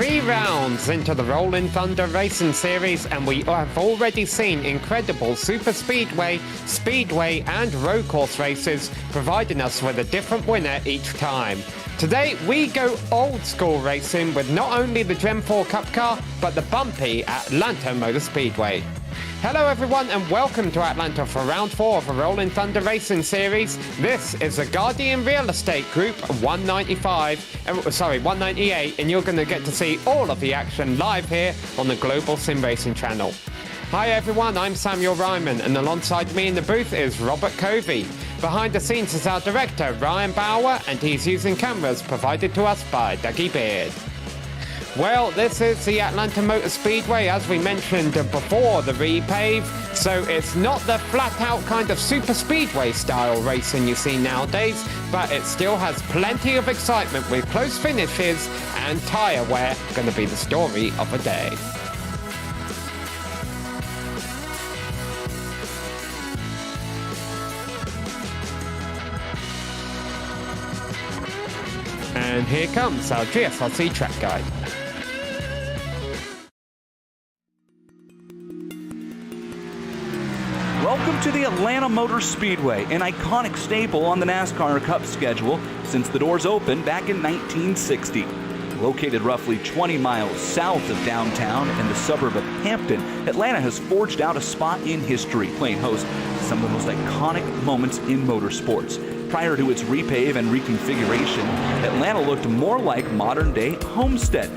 3 rounds into the Rolling Thunder Racing Series, and we have already seen incredible super speedway, and road course races, providing us with a different winner each time. Today, we go old school racing with not only the Gen 4 Cup car, but the bumpy Atlanta Motor Speedway. Hello everyone and welcome to Atlanta for round 4 of the Rolling Thunder Racing Series. This is the Guardian Real Estate Group 198, and you're going to get to see all of the action live here on the Global SimRacing Channel. Hi everyone, I'm Samuel Ryman, and alongside me in the booth is Robert Covey. Behind the scenes is our director Ryan Bauer, and he's using cameras provided to us by Dougie Beard. Well, this is the Atlanta Motor Speedway, as we mentioned before the repave, so it's not the flat-out kind of super speedway style racing you see nowadays, but it still has plenty of excitement with close finishes, and tyre wear going to be the story of the day. And here comes our GSRC track guide. Welcome to the Atlanta Motor Speedway, an iconic staple on the NASCAR Cup schedule since the doors opened back in 1960. Located roughly 20 miles south of downtown in the suburb of Hampton, Atlanta has forged out a spot in history, playing host to some of the most iconic moments in motorsports. Prior to its repave and reconfiguration, Atlanta looked more like modern-day Homestead.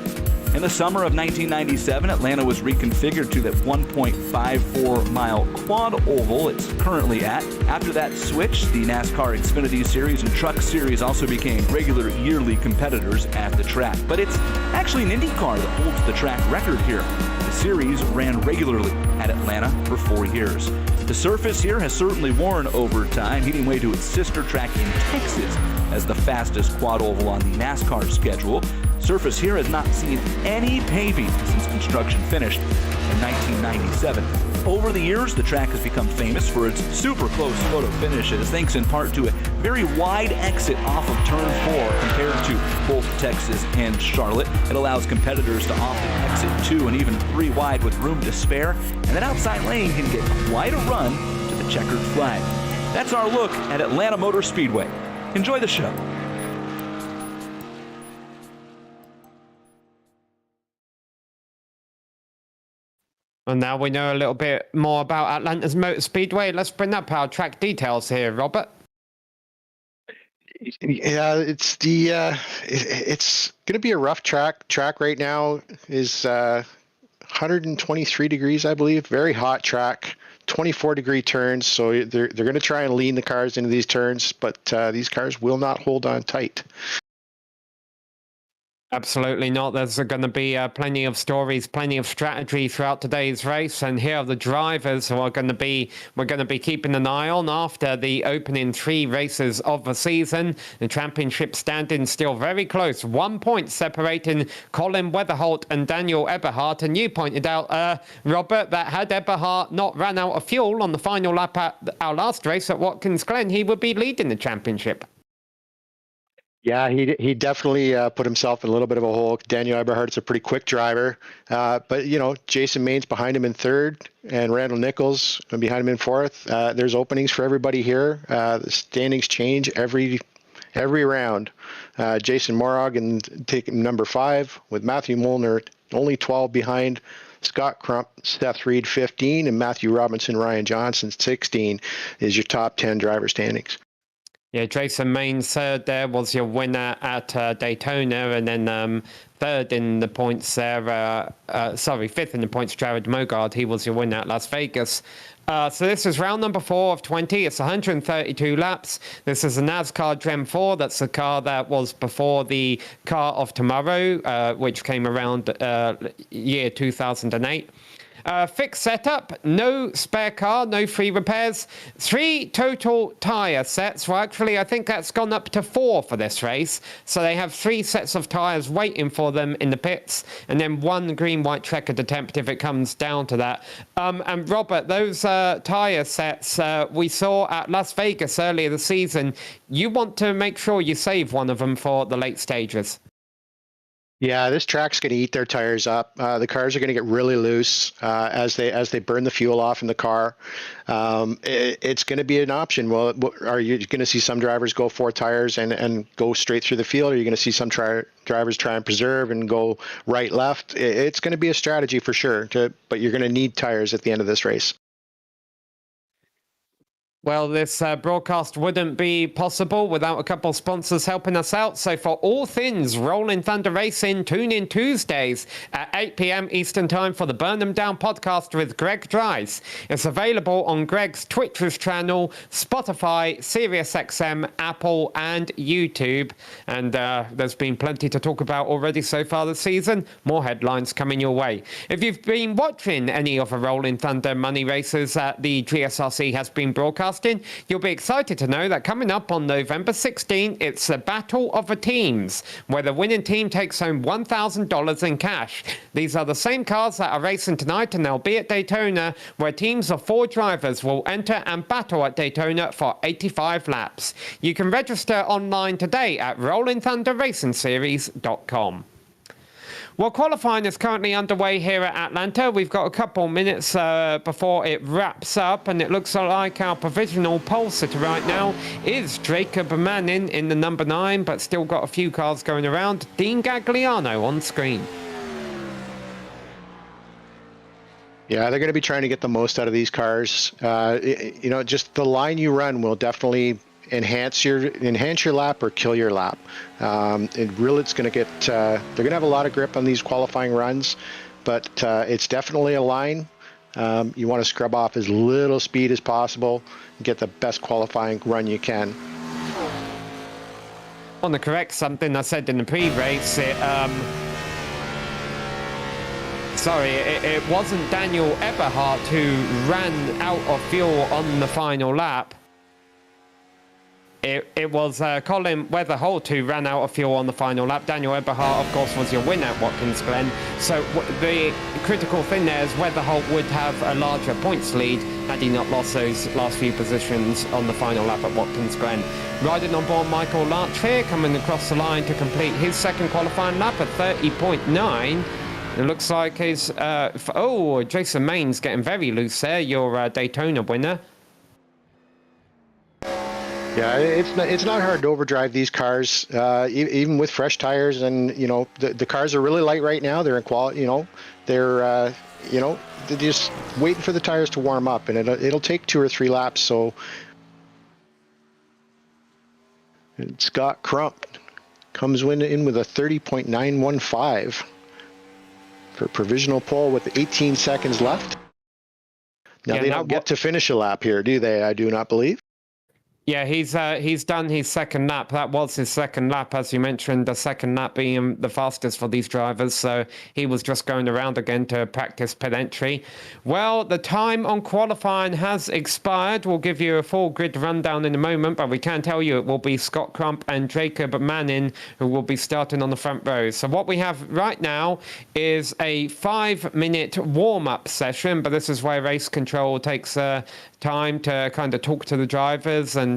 In the summer of 1997, Atlanta was reconfigured to that 1.54-mile quad oval it's currently at. After that switch, the NASCAR Xfinity Series and Truck Series also became regular yearly competitors at the track. But it's actually an IndyCar that holds the track record here. The series ran regularly at Atlanta for 4 years. The surface here has certainly worn over time, giving way to its sister track in Texas as the fastest quad oval on the NASCAR schedule. Surface here has not seen any paving since construction finished in 1997. Over the years, the track has become famous for its super close photo finishes, thanks in part to a very wide exit off of turn 4 compared to both Texas and Charlotte. It allows competitors to often exit 2 and even 3 wide with room to spare, and that outside lane can get quite a run to the checkered flag. That's our look at Atlanta Motor Speedway. Enjoy the show. And now we know a little bit more about Atlanta's Motor Speedway. Let's bring up our track details here, Robert. Yeah, it's going to be a rough track. Track right now is 123 degrees, I believe. Very hot track. 24-degree turns, so they're going to try and lean the cars into these turns, but these cars will not hold on tight. Absolutely not. There's going to be plenty of stories, plenty of strategy throughout today's race, and here are the drivers who we're going to be keeping an eye on after the opening 3 races of the season. The championship standing still very close, 1 point separating Colin Weatherholt and Daniel Eberhardt. And you pointed out, Robert, that had Eberhardt not ran out of fuel on the final lap at our last race at Watkins Glen, he would be leading the championship. Yeah, he definitely put himself in a little bit of a hole. Daniel Eberhardt's a pretty quick driver, but Jason Main's behind him in 3rd, and Randall Nichols behind him in 4th. There's openings for everybody here. The standings change every round. Jason Morog taking number 5 with Matthew Molnar only 12 behind. Scott Crump, Seth Reed 15, and Matthew Robinson, Ryan Johnson 16 is your top 10 driver standings. Yeah, Jason Maines third there was your winner at Daytona, and then third in the points there, fifth in the points, Jared Mogard, he was your winner at Las Vegas. So this is round number 4 of 20. It's 132 laps. This is a NASCAR Gen 4. That's the car that was before the car of tomorrow, which came around year 2008. Fixed setup, no spare car, no free repairs, 3 total tyre sets. Well, actually, I think that's gone up to 4 for this race. So they have 3 sets of tyres waiting for them in the pits, and then 1 green-white checkered attempt if it comes down to that. And Robert, those tyre sets we saw at Las Vegas earlier this season, you want to make sure you save one of them for the late stages. Yeah, this track's going to eat their tires up. The cars are going to get really loose as they burn the fuel off in the car. It's going to be an option. Well, are you going to see some drivers go 4 tires and go straight through the field? Or are you going to see some drivers try and preserve and go right, left? It's going to be a strategy for sure. But you're going to need tires at the end of this race. Well, this broadcast wouldn't be possible without a couple sponsors helping us out. So for all things Rolling Thunder Racing, tune in Tuesdays at 8 p.m. Eastern Time for the Burn 'Em Down podcast with Greg Dries. It's available on Greg's Twitch channel, Spotify, SiriusXM, Apple, and YouTube. And there's been plenty to talk about already so far this season. More headlines coming your way. If you've been watching any of the Rolling Thunder money races that the GSRC has been broadcast, you'll be excited to know that coming up on November 16, it's the Battle of the Teams, where the winning team takes home $1,000 in cash. These are the same cars that are racing tonight, and they'll be at Daytona, where teams of 4 drivers will enter and battle at Daytona for 85 laps. You can register online today at rollingthunderracingseries.com. Well, qualifying is currently underway here at Atlanta. We've got a couple minutes before it wraps up, and it looks like our provisional pole sitter right now is Jacob Manning in the number 9, but still got a few cars going around. Dean Gagliano on screen. Yeah, they're going to be trying to get the most out of these cars. Just the line you run will definitely enhance your lap or kill your lap. It's going to get they're going to have a lot of grip on these qualifying runs, but it's definitely a line. You want to scrub off as little speed as possible and get the best qualifying run you can. I want to correct something I said in the pre-race. It wasn't Daniel Eberhardt who ran out of fuel on the final lap. It was Colin Weatherholt who ran out of fuel on the final lap. Daniel Eberhardt, of course, was your winner at Watkins Glen. So the critical thing there is Weatherholt would have a larger points lead had he not lost those last few positions on the final lap at Watkins Glen. Riding on board Michael Larch here, coming across the line to complete his second qualifying lap at 30.9. It looks like his... Jason Main's getting very loose there, your Daytona winner. Yeah, it's not hard to overdrive these cars, even with fresh tires. And the cars are really light right now. They're in quality. They're just waiting for the tires to warm up, and it'll take 2 or 3 laps. So Scott Crump comes in with a 30.915 for provisional pole with 18 seconds left. Now they don't get to finish a lap here, do they? I do not believe. Yeah, he's done his second lap. That was his second lap, as you mentioned, the second lap being the fastest for these drivers. So he was just going around again to practice pit entry. Well, the time on qualifying has expired. We'll give you a full grid rundown in a moment, but we can tell you it will be Scott Crump and Jacob Manning who will be starting on the front row. So what we have right now is a 5-minute warm-up session, but this is where race control takes time to kind of talk to the drivers and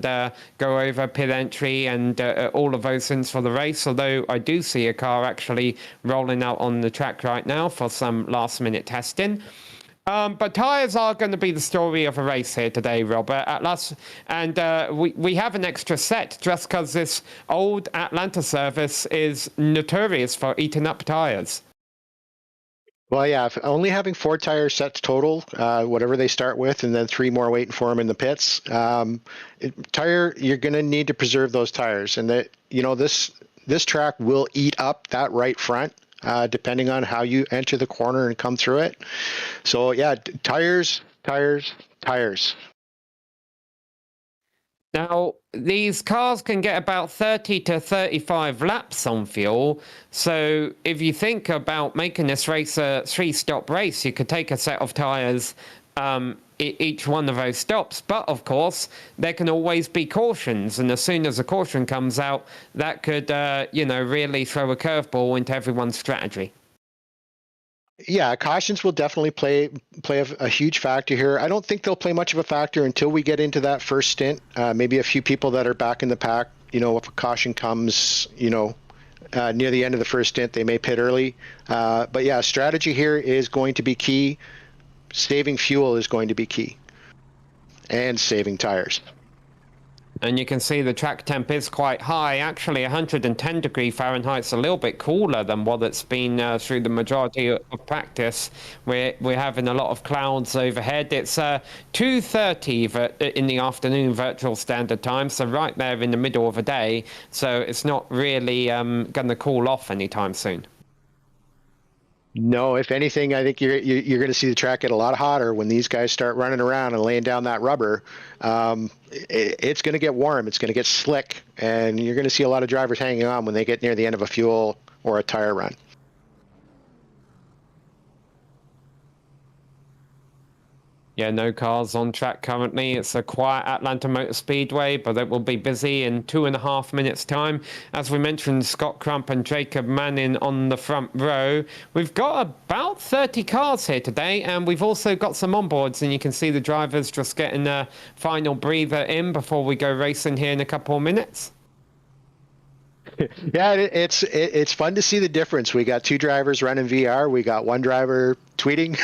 go over pit entry and all of those things for the race, although I do see a car actually rolling out on the track right now for some last-minute testing. But tyres are going to be the story of a race here today, Robert, at last. And we have an extra set just because this old Atlanta service is notorious for eating up tyres. Well, yeah, only having 4 tire sets total, whatever they start with, and then 3 more waiting for them in the pits. You're going to need to preserve those tires, and this track will eat up that right front, depending on how you enter the corner and come through it. So yeah, tires. Now, these cars can get about 30 to 35 laps on fuel, so if you think about making this race a 3-stop race, you could take a set of tyres each one of those stops. But, of course, there can always be cautions, and as soon as a caution comes out, that could, really throw a curveball into everyone's strategy. Yeah, cautions will definitely play a huge factor here. I don't think they'll play much of a factor until we get into that first stint. Maybe a few people that are back in the pack, if a caution comes, near the end of the first stint. They may pit early. But yeah, strategy here is going to be key. Saving fuel is going to be key. And saving tires. And you can see the track temp is quite high. Actually, 110 degree Fahrenheit's a little bit cooler than what it's been through the majority of practice. We're having a lot of clouds overhead. It's 2:30 in the afternoon virtual standard time, so right there in the middle of the day. So it's not really going to cool off anytime soon. No, if anything, I think you're going to see the track get a lot hotter when these guys start running around and laying down that rubber. It's going to get warm. It's going to get slick, and you're going to see a lot of drivers hanging on when they get near the end of a fuel or a tire run. Yeah, no cars on track currently. It's a quiet Atlanta Motor Speedway, but it will be busy in 2.5 minutes' time. As we mentioned, Scott Crump and Jacob Manning on the front row. We've got about 30 cars here today, and we've also got some onboards, and you can see the drivers just getting a final breather in before we go racing here in a couple of minutes. Yeah, it's fun to see the difference. We got 2 drivers running VR. We got 1 driver tweeting.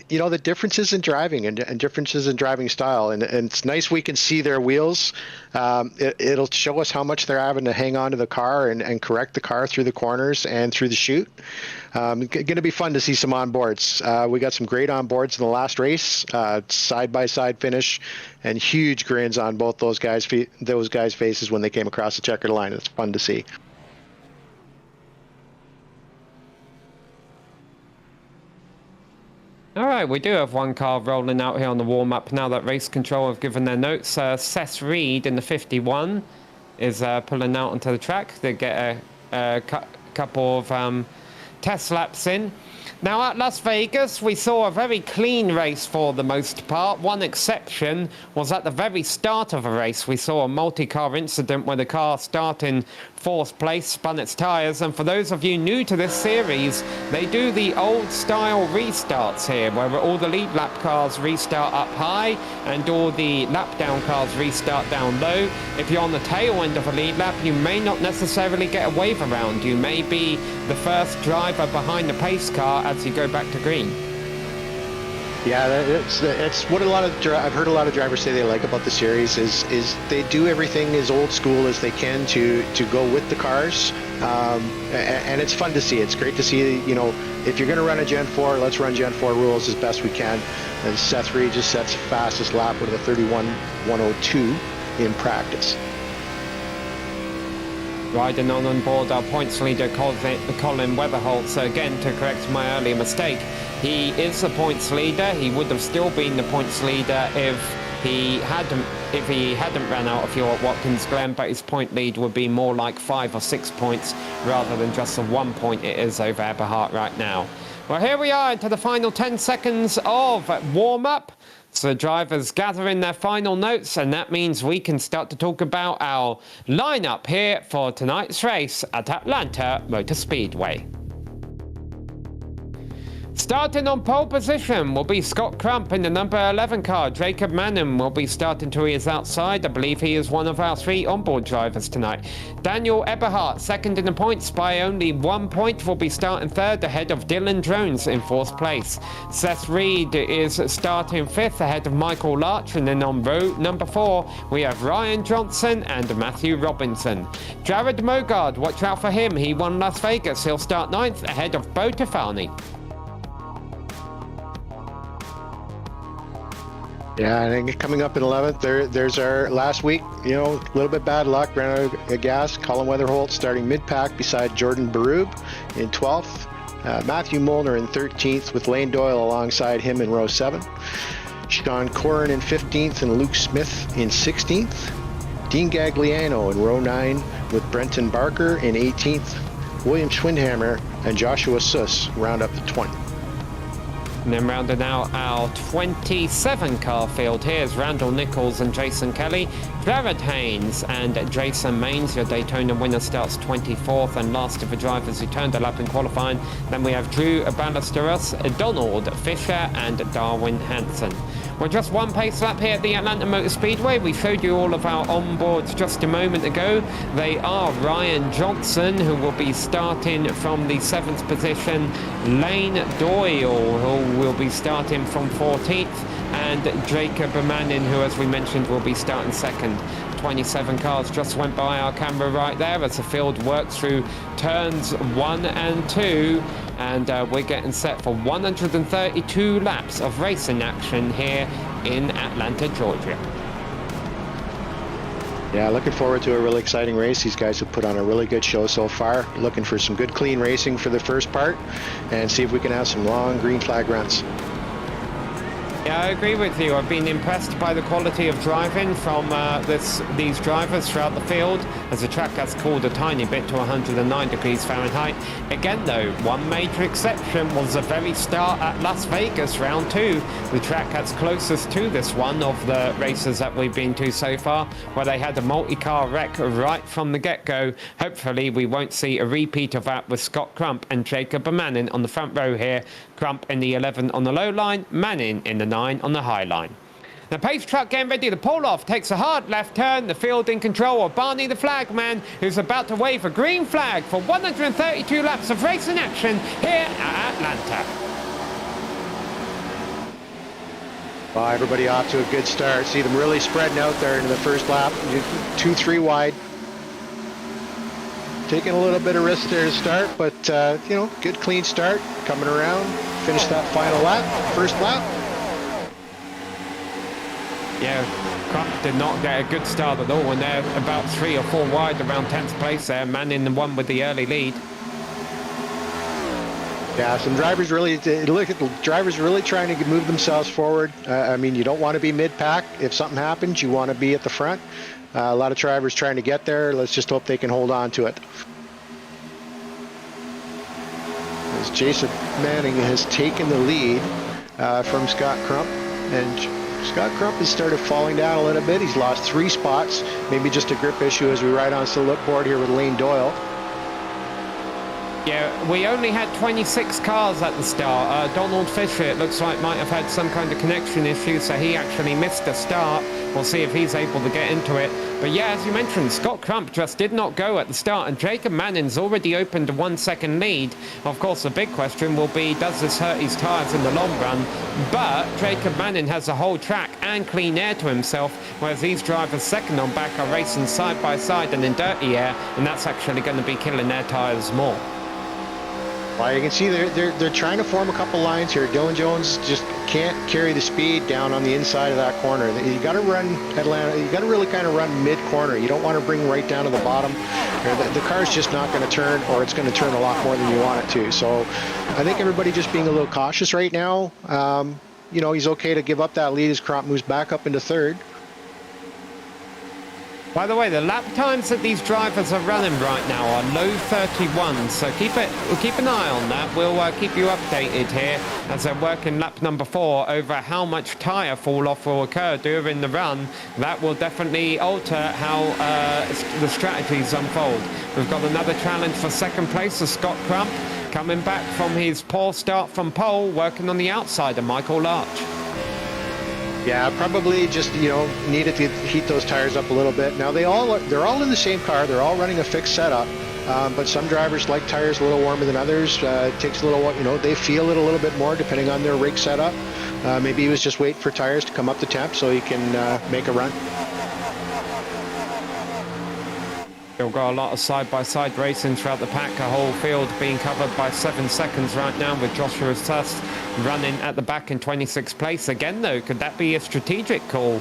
The differences in driving and differences in driving style. And it's nice we can see their wheels. It'll show us how much they're having to hang on to the car and correct the car through the corners and through the chute. Going to be fun to see some onboards. We got some great onboards in the last race, side-by-side finish, and huge grins on both those guys' faces when they came across the checkered line. It's fun to see. All right, we do have 1 car rolling out here on the warm-up now that race control have given their notes. Seth Reed in the 51 is pulling out onto the track. They get a couple of test laps in. Now at Las Vegas, we saw a very clean race for the most part. One exception was at the very start of a race. We saw a multi-car incident where the car starting 4th place spun its tires. And for those of you new to this series, they do the old style restarts here, where all the lead lap cars restart up high and all the lap down cars restart down low. If you're on the tail end of a lead lap, you may not necessarily get a wave around. You may be the first driver behind the pace car as you go back to green. Yeah, it's what I've heard a lot of drivers say they like about the series is they do everything as old school as they can to go with the cars, and it's fun to see. It's great to see. If you're going to run a Gen 4, let's run Gen 4 rules as best we can. And Seth Reed just sets the fastest lap with a 31.102 in practice. Riding on board our points leader, Colin Weatherholt. So again, to correct my earlier mistake, he is the points leader. He would have still been the points leader if he hadn't ran out of fuel at Watkins Glen, but his point lead would be more like 5 or 6 points rather than just the 1 point it is over Eberhardt right now. Well, here we are into the final 10 seconds of warm-up. So the drivers gathering their final notes, and that means we can start to talk about our lineup here for tonight's race at Atlanta Motor Speedway. Starting on pole position will be Scott Crump in the number 11 car. Jacob Manning will be starting to his outside. I believe he is one of our 3 onboard drivers tonight. Daniel Eberhardt, second in the points by only 1 point, will be starting 3rd ahead of Dylan Jones in 4th place. Seth Reed is starting 5th ahead of Michael Larch, and then on row number 4 we have Ryan Johnson and Matthew Robinson. Jared Mogard, watch out for him. He won Las Vegas. He'll start 9th ahead of Bo Tafani. Yeah, I think coming up in 11th, there's our last week, a little bit bad luck, ran out of gas. Colin Weatherholt starting mid-pack beside Jordan Barub in 12th. Matthew Molnar in 13th with Lane Doyle alongside him in row 7. Sean Corrin in 15th and Luke Smith in 16th. Dean Gagliano in row 9 with Brenton Barker in 18th. William Schwindhammer and Joshua Suss round up the 20. And then rounding out our 27 car field, here's Randall Nichols and Jason Kelly. Jared Haynes and Jason Maines, your Daytona winner, starts 24th and last of the drivers who turned a lap in qualifying. Then we have Drew Ballesteros, Donald Fisher and Darwin Hansen. Well, just one pace lap here at the Atlanta Motor Speedway. We showed you all of our onboards just a moment ago. They are Ryan Johnson, who will be starting from the 7th position, Lane Doyle, who will be starting from 14th, and Jacob Manning, who, as we mentioned, will be starting 2nd. 27 cars just went by our camera right there as the field works through turns 1 and 2, and we're getting set for 132 laps of racing action here in Atlanta, Georgia. Yeah, looking forward to a really exciting race. These guys have put on a really good show so far. Looking for some good clean racing for the first part and see if we can have some long green flag runs. Yeah, I agree with you. I've been impressed by the quality of driving from these drivers throughout the field, as the track has cooled a tiny bit to 109 degrees Fahrenheit. Again, though, one major exception was the very start at Las Vegas, round 2. The track that's closest to this one of the races that we've been to so far, where they had a multi-car wreck right from the get-go. Hopefully, we won't see a repeat of that with Scott Crump and Jacob Manning on the front row here. Crump in the 11 on the low line, Manning in the 9 on the high line. The pace truck getting ready to pull off, takes a hard left turn, the field in control of Barney the flagman, who's about to wave a green flag for 132 laps of racing action here at Atlanta. Well, everybody off to a good start. See them really spreading out there into the first lap, 2-3 wide. Taking a little bit of risk there to start, but you know, good clean start, coming around, finish that final lap, first lap. Yeah, Crump did not get a good start at all, and they're about 3 or 4 wide around 10th place there, Manning the one with the early lead. Yeah, some drivers really, look at the drivers really trying to move themselves forward. I mean, you don't want to be mid-pack. If something happens, you want to be at the front. A lot of drivers trying to get there. Let's just hope they can hold on to it. As Jason Manning has taken the lead from Scott Crump, and Scott Crump has started falling down a little bit. He's lost 3 spots, maybe just a grip issue as we ride on the lip board here with Lane Doyle. Yeah, we only had 26 cars at the start. Donald Fisher, it looks like, might have had some kind of connection issue, so he actually missed the start. We'll see if he's able to get into it. But yeah, as you mentioned, Scott Crump just did not go at the start, and Jacob Manning's already opened a 1-second lead. Of course, the big question will be, does this hurt his tyres in the long run? But Jacob Manning has the whole track and clean air to himself, whereas these drivers second on back are racing side by side and in dirty air, and that's actually going to be killing their tyres more. Well, you can see they're trying to form a couple lines here. Dylan Jones just can't carry the speed down on the inside of that corner. You got to run Atlanta. You got to really kind of run mid-corner. You don't want to bring right down to the bottom. The car's just not going to turn, or it's going to turn a lot more than you want it to. So I think everybody just being a little cautious right now. You know, he's okay to give up that lead as Crump moves back up into 3rd. By the way, the lap times that these drivers are running right now are low 31, so keep an eye on that. We'll keep you updated here as they're working lap number 4 over how much tyre fall off will occur during the run. That will definitely alter how the strategies unfold. We've got another challenge for 2nd place for Scott Crump, coming back from his poor start from pole, working on the outside of Michael Larch. Yeah, probably just, you know, needed to heat those tires up a little bit. Now they're all in the same car. They're all running a fixed setup, but some drivers like tires a little warmer than others. It takes a little, you know, they feel it a little bit more depending on their rig setup. Maybe he was just waiting for tires to come up to temp so he can make a run. We've got a lot of side-by-side racing throughout the pack, a whole field being covered by 7 seconds right now, with Joshua Tuss running at the back in 26th place. Again, though, could that be a strategic call?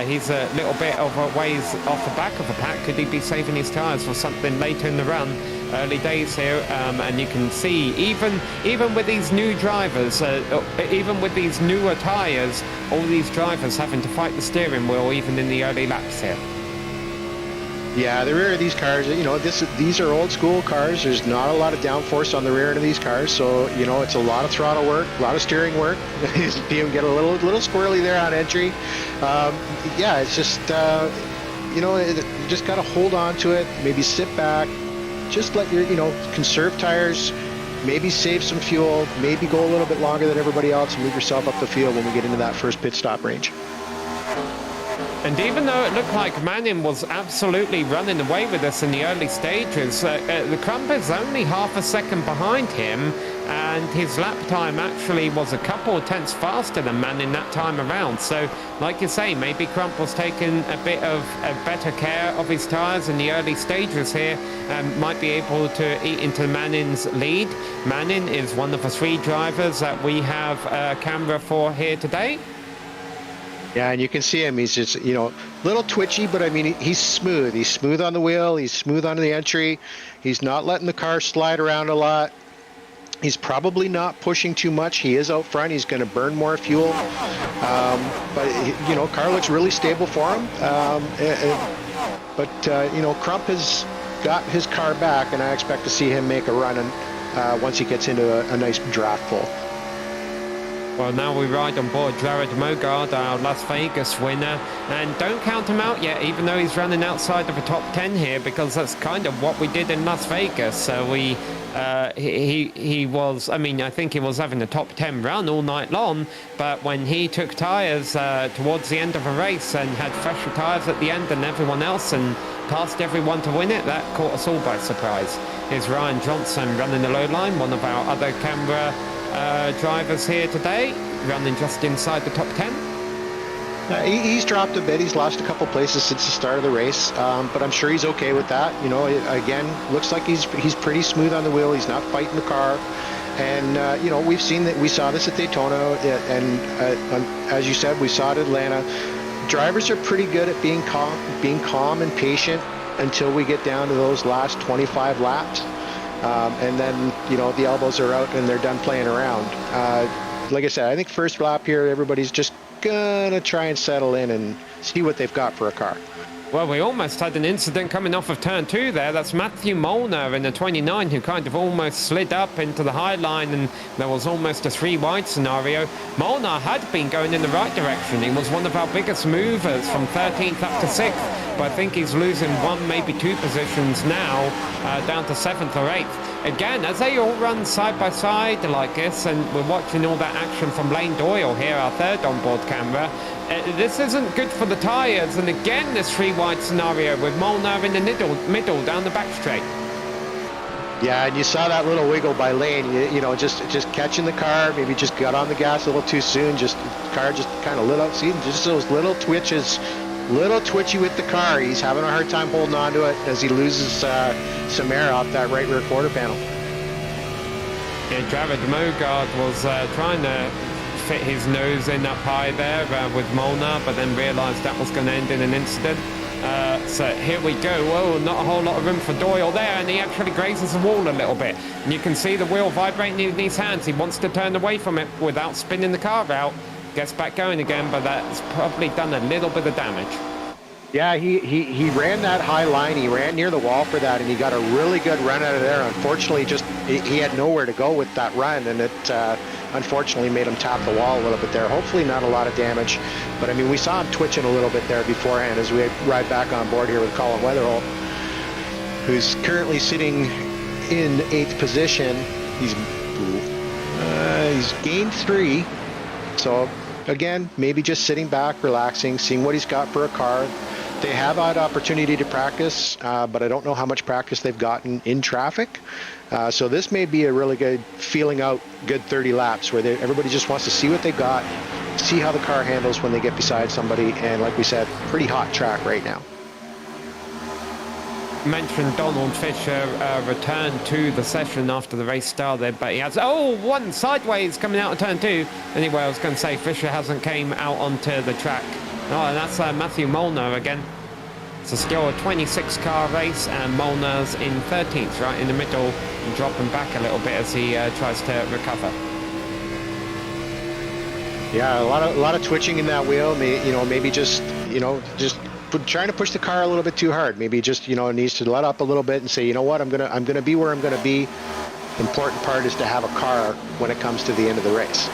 He's a little bit of a ways off the back of the pack. Could he be saving his tyres for something later in the run? Early days here, and you can see even with these new drivers, even with these newer tyres, all these drivers having to fight the steering wheel even in the early laps here. Yeah, the rear of these cars, you know, these are old school cars. There's not a lot of downforce on the rear end of these cars, so, you know, it's a lot of throttle work, a lot of steering work. You see him get a little squirrely there on entry. Yeah, it's just, you know, you just got to hold on to it, maybe sit back, just let your, you know, conserve tires, maybe save some fuel, maybe go a little bit longer than everybody else and move yourself up the field when we get into that first pit stop range. And even though it looked like Manning was absolutely running away with us in the early stages, the Crump is only half a second behind him, and his lap time actually was a couple of tenths faster than Manning that time around. So, like you say, maybe Crump was taking a bit of better care of his tyres in the early stages here, and might be able to eat into Manning's lead. Manning is one of the 3 drivers that we have a camera for here today. Yeah, and you can see him. He's just, you know, a little twitchy, but I mean, he's smooth. He's smooth on the wheel. He's smooth on the entry. He's not letting the car slide around a lot. He's probably not pushing too much. He is out front. He's going to burn more fuel. But, you know, car looks really stable for him. You know, Crump has got his car back, and I expect to see him make a run once he gets into a nice draft pull. Well, now we ride on board Jared Mogard, our Las Vegas winner, and don't count him out yet, even though he's running outside of a top 10 here, because that's kind of what we did in Las Vegas. So he was, I mean, I think he was having a top 10 run all night long, but when he took tyres towards the end of a race and had fresher tyres at the end than everyone else and passed everyone to win it, that caught us all by surprise. Here's Ryan Johnson running the low line, one of our other camera drivers here today, running just inside the top 10. He's dropped a bit. He's lost a couple places since the start of the race, but I'm sure he's okay with that. You know, again, looks like he's pretty smooth on the wheel. He's not fighting the car, and you know, we saw this at Daytona, and as you said, we saw it at Atlanta. Drivers are pretty good at being calm and patient until we get down to those last 25 laps. And then, you know, the elbows are out and they're done playing around. Like I said, I think first lap here, everybody's just gonna try and settle in and see what they've got for a car. Well, we almost had an incident coming off of turn 2 there. That's Matthew Molnar in the 29 who kind of almost slid up into the high line, and there was almost a 3-wide scenario. Molnar had been going in the right direction. He was one of our biggest movers from 13th up to 6th, but I think he's losing 1, maybe 2 positions now, down to 7th or 8th. Again, as they all run side by side like this, and we're watching all that action from Lane Doyle here, our 3rd onboard camera, this isn't good for the tyres, and again this 3-wide scenario with Molnar in the middle down the back straight. Yeah, and you saw that little wiggle by Lane, you know, just catching the car, maybe just got on the gas a little too soon, just the car just kind of lit up, see, just those little twitches, little twitchy with the car. He's having a hard time holding on to it as he loses some air off that right rear quarter panel. Yeah, Jared Mogard was trying to fit his nose in up high there with Molnar, but then realised that was going to end in an incident. So here we go. Whoa, not a whole lot of room for Doyle there, and he actually grazes the wall a little bit. And you can see the wheel vibrating in his hands. He wants to turn away from it without spinning the car out. Gets back going again, but that's probably done a little bit of damage. Yeah, he ran that high line. He ran near the wall for that, and he got a really good run out of there. Unfortunately, he had nowhere to go with that run, and it unfortunately made him tap the wall a little bit there. Hopefully not a lot of damage, but I mean, we saw him twitching a little bit there beforehand as we ride back on board here with Colin Weatherall, who's currently sitting in 8th position. He's gained 3, so again, maybe just sitting back, relaxing, seeing what he's got for a car. They have had opportunity to practice, but I don't know how much practice they've gotten in traffic. So this may be a really good feeling out good 30 laps where everybody just wants to see what they got, see how the car handles when they get beside somebody. And like we said, pretty hot track right now. Mentioned Donald Fisher returned to the session after the race started, but he has one sideways coming out of turn 2. Anyway, I was going to say Fisher hasn't came out onto the track. Oh, and that's Matthew Molnar again. It's still a 26 car race, and Molnar's in 13th, right in the middle, and dropping back a little bit as he tries to recover. Yeah, a lot of twitching in that wheel. Maybe just trying to push the car a little bit too hard. Maybe just needs to let up a little bit and say, you know what, I'm gonna be where I'm gonna be. The important part is to have a car when it comes to the end of the race.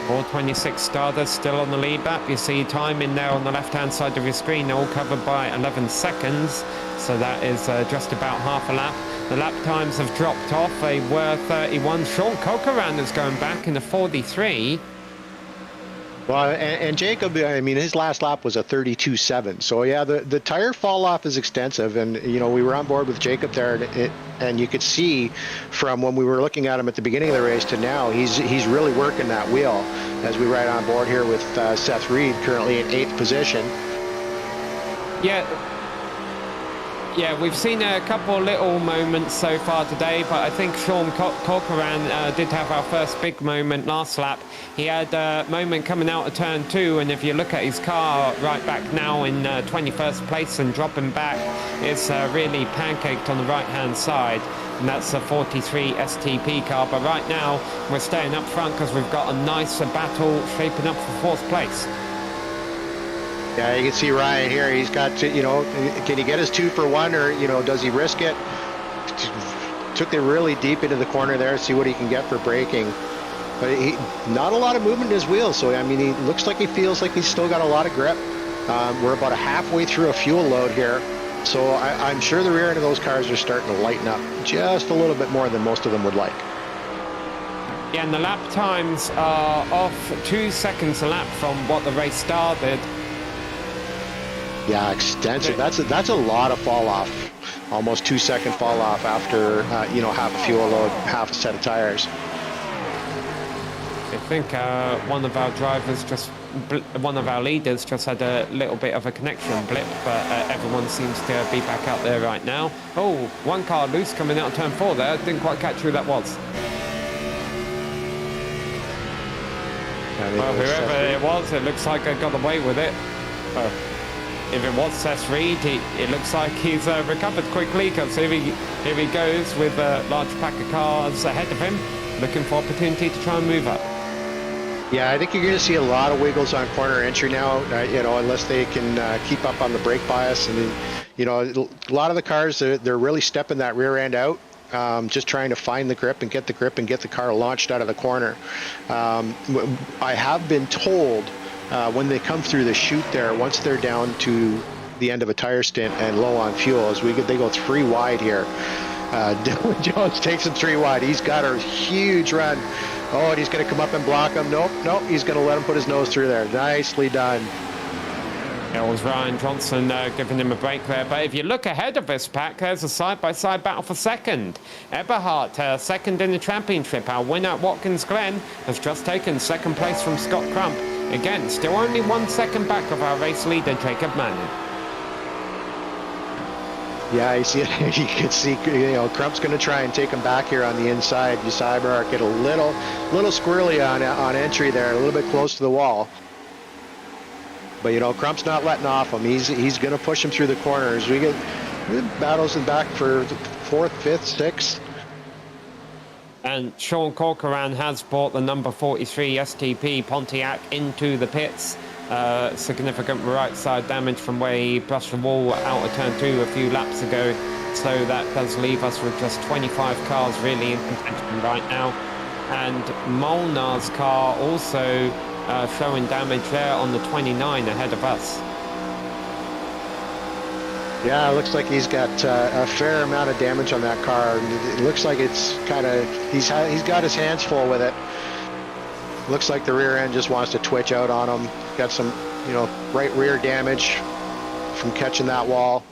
All 26 starters still on the lead lap. You see time in there on the left-hand side of your screen, all covered by 11 seconds. So that is just about half a lap. The lap times have dropped off. They were 31. Sean Corcoran is going back in a 43. Well, and Jacob, I mean, his last lap was a 32.7. So yeah, the tire fall off is extensive, and you know we were on board with Jacob there, and you could see from when we were looking at him at the beginning of the race to now, he's really working that wheel as we ride on board here with Seth Reed currently in 8th position. Yeah, we've seen a couple little moments so far today, but I think Sean Corcoran did have our first big moment last lap. He had a moment coming out of turn 2, and if you look at his car right back now in 21st place and dropping back, it's really pancaked on the right-hand side, and that's a 43 STP car. But right now, we're staying up front because we've got a nice battle shaping up for 4th place. Yeah, you can see Ryan here. He's got to, you know, can he get his 2 for 1, or, you know, does he risk it? Took it really deep into the corner there, see what he can get for braking. But not a lot of movement in his wheels. So, I mean, he looks like he feels like he's still got a lot of grip. We're about halfway through a fuel load here. So I'm sure the rear end of those cars are starting to lighten up just a little bit more than most of them would like. Yeah, and the lap times are off 2 seconds a lap from what the race started. Yeah, extensive. That's a lot of fall off. Almost 2 second fall off after you know, half a fuel load, half a set of tires. I think one of our leaders just had a little bit of a connection blip, but everyone seems to be back out there right now. Oh, one car loose coming out of turn 4 there. Didn't quite catch who that was. Well, whoever it was, it looks like I got away with it. If it was Seth Reed, it looks like he's recovered quickly, because here he goes with a large pack of cars ahead of him, looking for opportunity to try and move up. Yeah, I think you're going to see a lot of wiggles on corner entry now, you know, unless they can keep up on the brake bias. And, you know, a lot of the cars, they're really stepping that rear end out, just trying to find the grip and get the car launched out of the corner. I have been told when they come through the chute there, once they're down to the end of a tire stint and low on fuel, they go 3 wide here. Dylan Jones takes him 3 wide. He's got a huge run. Oh, and he's going to come up and block him. Nope, he's going to let him put his nose through there. Nicely done. It was Ryan Johnson giving him a break there. But if you look ahead of this pack, there's a side-by-side battle for second. Eberhardt, second in the championship. Our winner at Watkins Glen has just taken 2nd place from Scott Crump. Again, still only 1 second back of our race leader, Jacob Manning. Yeah, you see it. You can see, you know, Crump's going to try and take him back here on the inside. You saw Eberhardt get a little squirrely on entry there, a little bit close to the wall. But, you know, Crump's not letting off him. He's going to push him through the corners. We get battles in back for 4th, 5th, 6th. And Sean Corcoran has brought the number 43 STP Pontiac into the pits. Significant right side damage from where he brushed the wall out of turn 2 a few laps ago. So that does leave us with just 25 cars really in contention right now. And Molnar's car also showing damage there on the 29 ahead of us. Yeah, it looks like he's got a fair amount of damage on that car. It looks like it's kind of, he's got his hands full with it. Looks like the rear end just wants to twitch out on him. Got some, you know, right rear damage from catching that wall.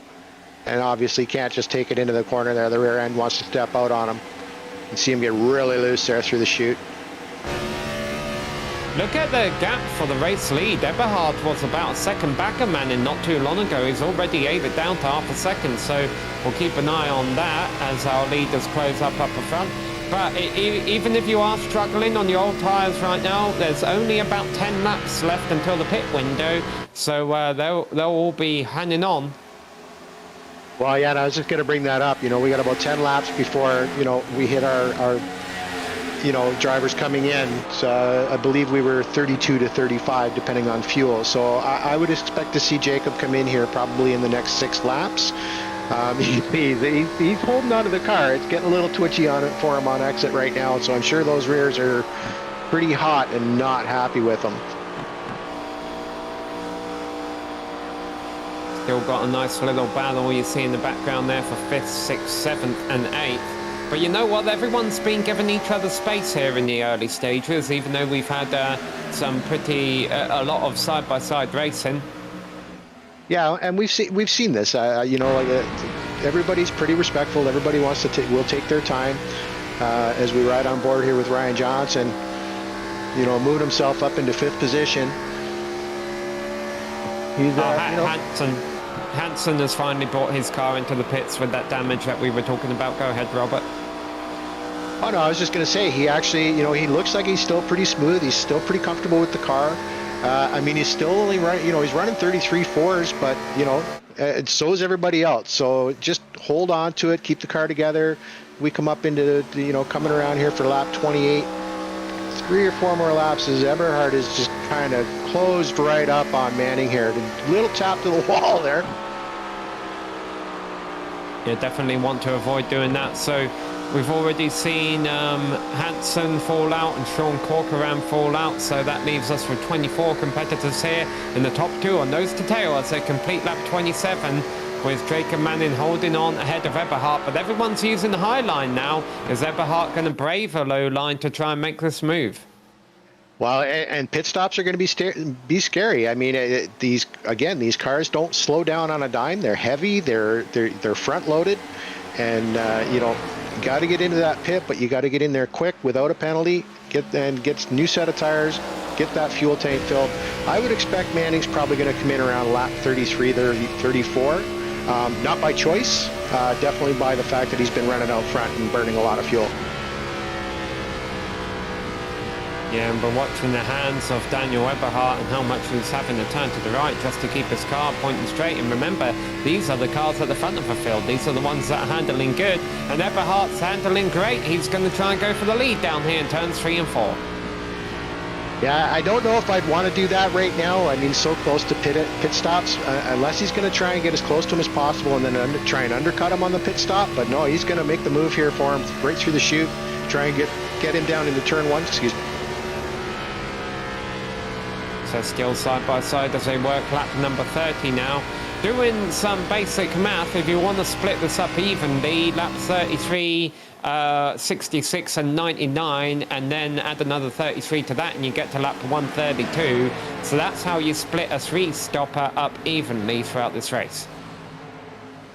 And obviously can't just take it into the corner there. The rear end wants to step out on him. You can see him get really loose there through the chute. Look at the gap for the race lead. Eberhardt was about a second back of Manning not too long ago. He's already ate it down to half a second, so we'll keep an eye on that as our leaders close up the front. But even if you are struggling on your old tyres right now, there's only about 10 laps left until the pit window, so they'll all be hanging on. Well, yeah, and I was just going to bring that up. You know, we got about 10 laps before, you know, we hit our you know, drivers coming in. So I believe we were 32 to 35 depending on fuel. So I would expect to see Jacob come in here probably in the next 6 laps. He's holding onto the car. It's getting a little twitchy on it for him on exit right now. So I'm sure those rears are pretty hot and not happy with him. Still got a nice little battle you see in the background there for 5th, 6th, 7th and 8th. But you know what? Everyone's been giving each other space here in the early stages, even though we've had some a lot of side-by-side racing. Yeah, and we've seen this. You know, like everybody's pretty respectful. Everybody wants to will take their time as we ride on board here with Ryan Johnson. You know, moved himself up into 5th position. He's you know, Hansen has finally brought his car into the pits with that damage that we were talking about. Go ahead, Robert. Oh no, I was just going to say, he actually, you know, he looks like he's still pretty smooth. He's still pretty comfortable with the car. I mean, he's still only running, you know, he's running 33.4s, but, you know, so is everybody else. So just hold on to it, keep the car together. We come up into, you know, coming around here for lap 28. 3 or 4 more laps as Eberhard is just kind of closed right up on Manning here. A little tap to the wall there. Yeah, definitely want to avoid doing that. So we've already seen Hansen fall out and Sean Corcoran fall out. So that leaves us with 24 competitors here in the top 2 on nose to tail as they complete lap 27. With Jacob Manning holding on ahead of Eberhard, but everyone's using the high line now. Is Eberhard going to brave a low line to try and make this move? Well, and pit stops are going to be scary. I mean, these cars don't slow down on a dime. They're heavy. They're front loaded, and you know, you got to get into that pit, but you got to get in there quick without a penalty. Get new set of tires. Get that fuel tank filled. I would expect Manning's probably going to come in around lap 33, 34. Not by choice, definitely by the fact that he's been running out front and burning a lot of fuel. Yeah, and we're watching the hands of Daniel Eberhard and how much he's having to turn to the right just to keep his car pointing straight. And remember, these are the cars at the front of the field. These are the ones that are handling good. And Eberhard's handling great. He's going to try and go for the lead down here in turns 3 and 4. Yeah, I don't know if I'd want to do that right now. I mean, so close to pit stops, unless he's going to try and get as close to him as possible and then try and undercut him on the pit stop. But no, he's going to make the move here for him right through the chute, try and get him down into turn 1. Excuse me. So still side by side as they work lap number 30 now. Doing some basic math, if you want to split this up evenly, lap 33, 66 and 99, and then add another 33 to that and you get to lap 132. So that's how you split a 3-stopper up evenly throughout this race.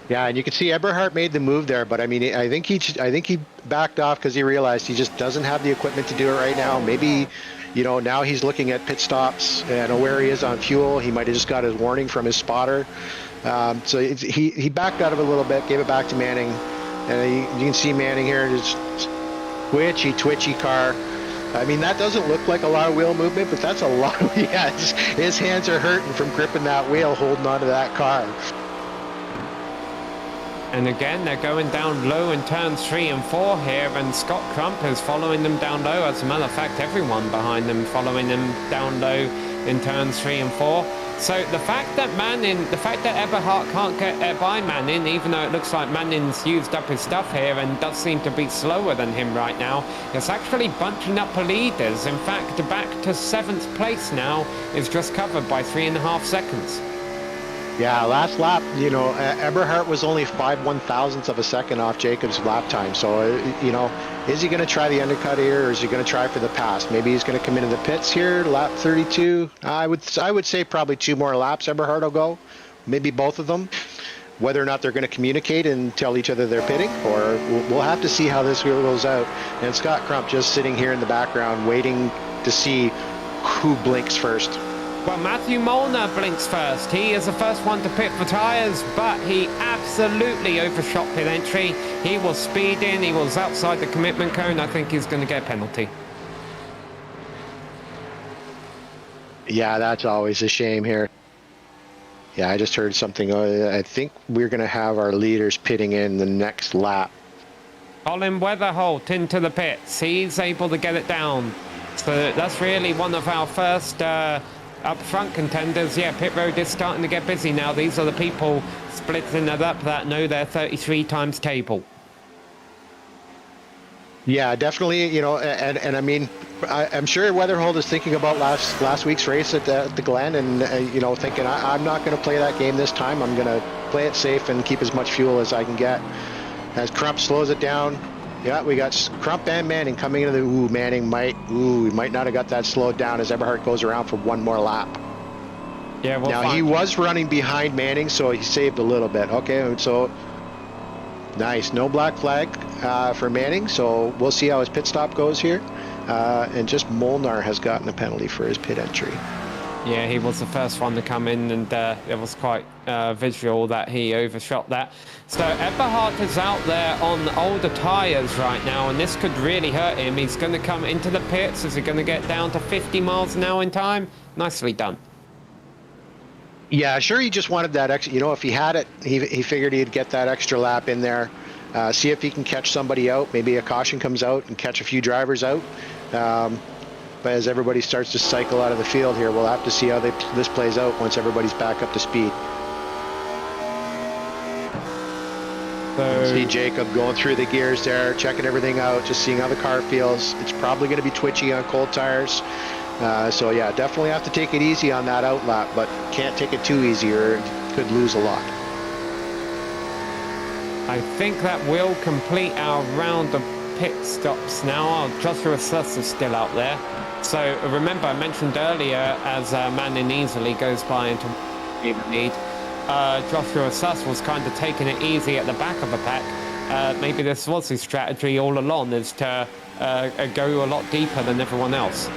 Yeah, and you can see Eberhard made the move there, but I mean, I think he backed off because he realized he just doesn't have the equipment to do it right now. Maybe, you know, now he's looking at pit stops and where he is on fuel. He might have just got his warning from his spotter. So he backed out of it a little bit, gave it back to Manning. And you can see Manning here, just twitchy car. I mean, that doesn't look like a lot of wheel movement, but that's a lot of, yeah, his hands are hurting from gripping that wheel, holding onto that car. And again, they're going down low in turns 3 and 4 here, and Scott Crump is following them down low. As a matter of fact, everyone behind them following them down low in turns 3 and 4. So the fact that Eberhard can't get by Manning, even though it looks like Manning's used up his stuff here and does seem to be slower than him right now, it's actually bunching up the leaders. In fact, back to 7th place now is just covered by 3.5 seconds. Yeah, last lap, you know, Eberhard was only 5/1000ths of a second off Jacob's lap time. So, you know, is he going to try the undercut here, or is he going to try for the pass? Maybe he's going to come into the pits here, lap 32. I would say probably 2 more laps Eberhard will go, maybe both of them. Whether or not they're going to communicate and tell each other they're pitting, or we'll have to see how this wheel goes out. And Scott Crump just sitting here in the background waiting to see who blinks first. Well, Matthew Molnar blinks first. He is the first one to pit for tyres, but he absolutely overshot pit entry. He was speeding. He was outside the commitment cone. I think he's going to get a penalty. Yeah, that's always a shame here. Yeah, I just heard something. I think we're going to have our leaders pitting in the next lap. Colin Weatherholt into the pits. He's able to get it down. So that's really one of our first up front contenders. Yeah, pit road is starting to get busy now. These are the people splitting it up that know their 33 times table. Yeah, definitely. And I mean, I'm sure Weatherhold is thinking about last week's race at the Glen, and thinking I'm not going to play that game this time. I'm going to play it safe and keep as much fuel as I can get. As Crump slows it down, yeah, we got Crump and Manning coming into the. Manning we might not have got that slowed down as Eberhardt goes around for one more lap. Yeah, well, now he was running behind Manning, so he saved a little bit. Okay, so nice, no black flag for Manning, so we'll see how his pit stop goes here. And just Molnar has gotten a penalty for his pit entry. Yeah, he was the first one to come in, and it was quite visual that he overshot that. So Eberhardt is out there on older tyres right now, and this could really hurt him. He's going to come into the pits. Is he going to get down to 50 miles an hour in time? Nicely done. Yeah, sure, he just wanted that extra. If he had it, he figured he'd get that extra lap in there, see if he can catch somebody out. Maybe a caution comes out and catch a few drivers out. But as everybody starts to cycle out of the field here, we'll have to see how this plays out once everybody's back up to speed. See Jacob going through the gears there, checking everything out, just seeing how the car feels. It's probably going to be twitchy on cold tires. So yeah, definitely have to take it easy on that out lap, but can't take it too easy or could lose a lot. I think that will complete our round of pit stops now. Joshua Suss is still out there. So remember, I mentioned earlier, as Manning easily goes by into lead, Joshua Suss was kind of taking it easy at the back of the pack. Maybe this was his strategy all along, is to go a lot deeper than everyone else.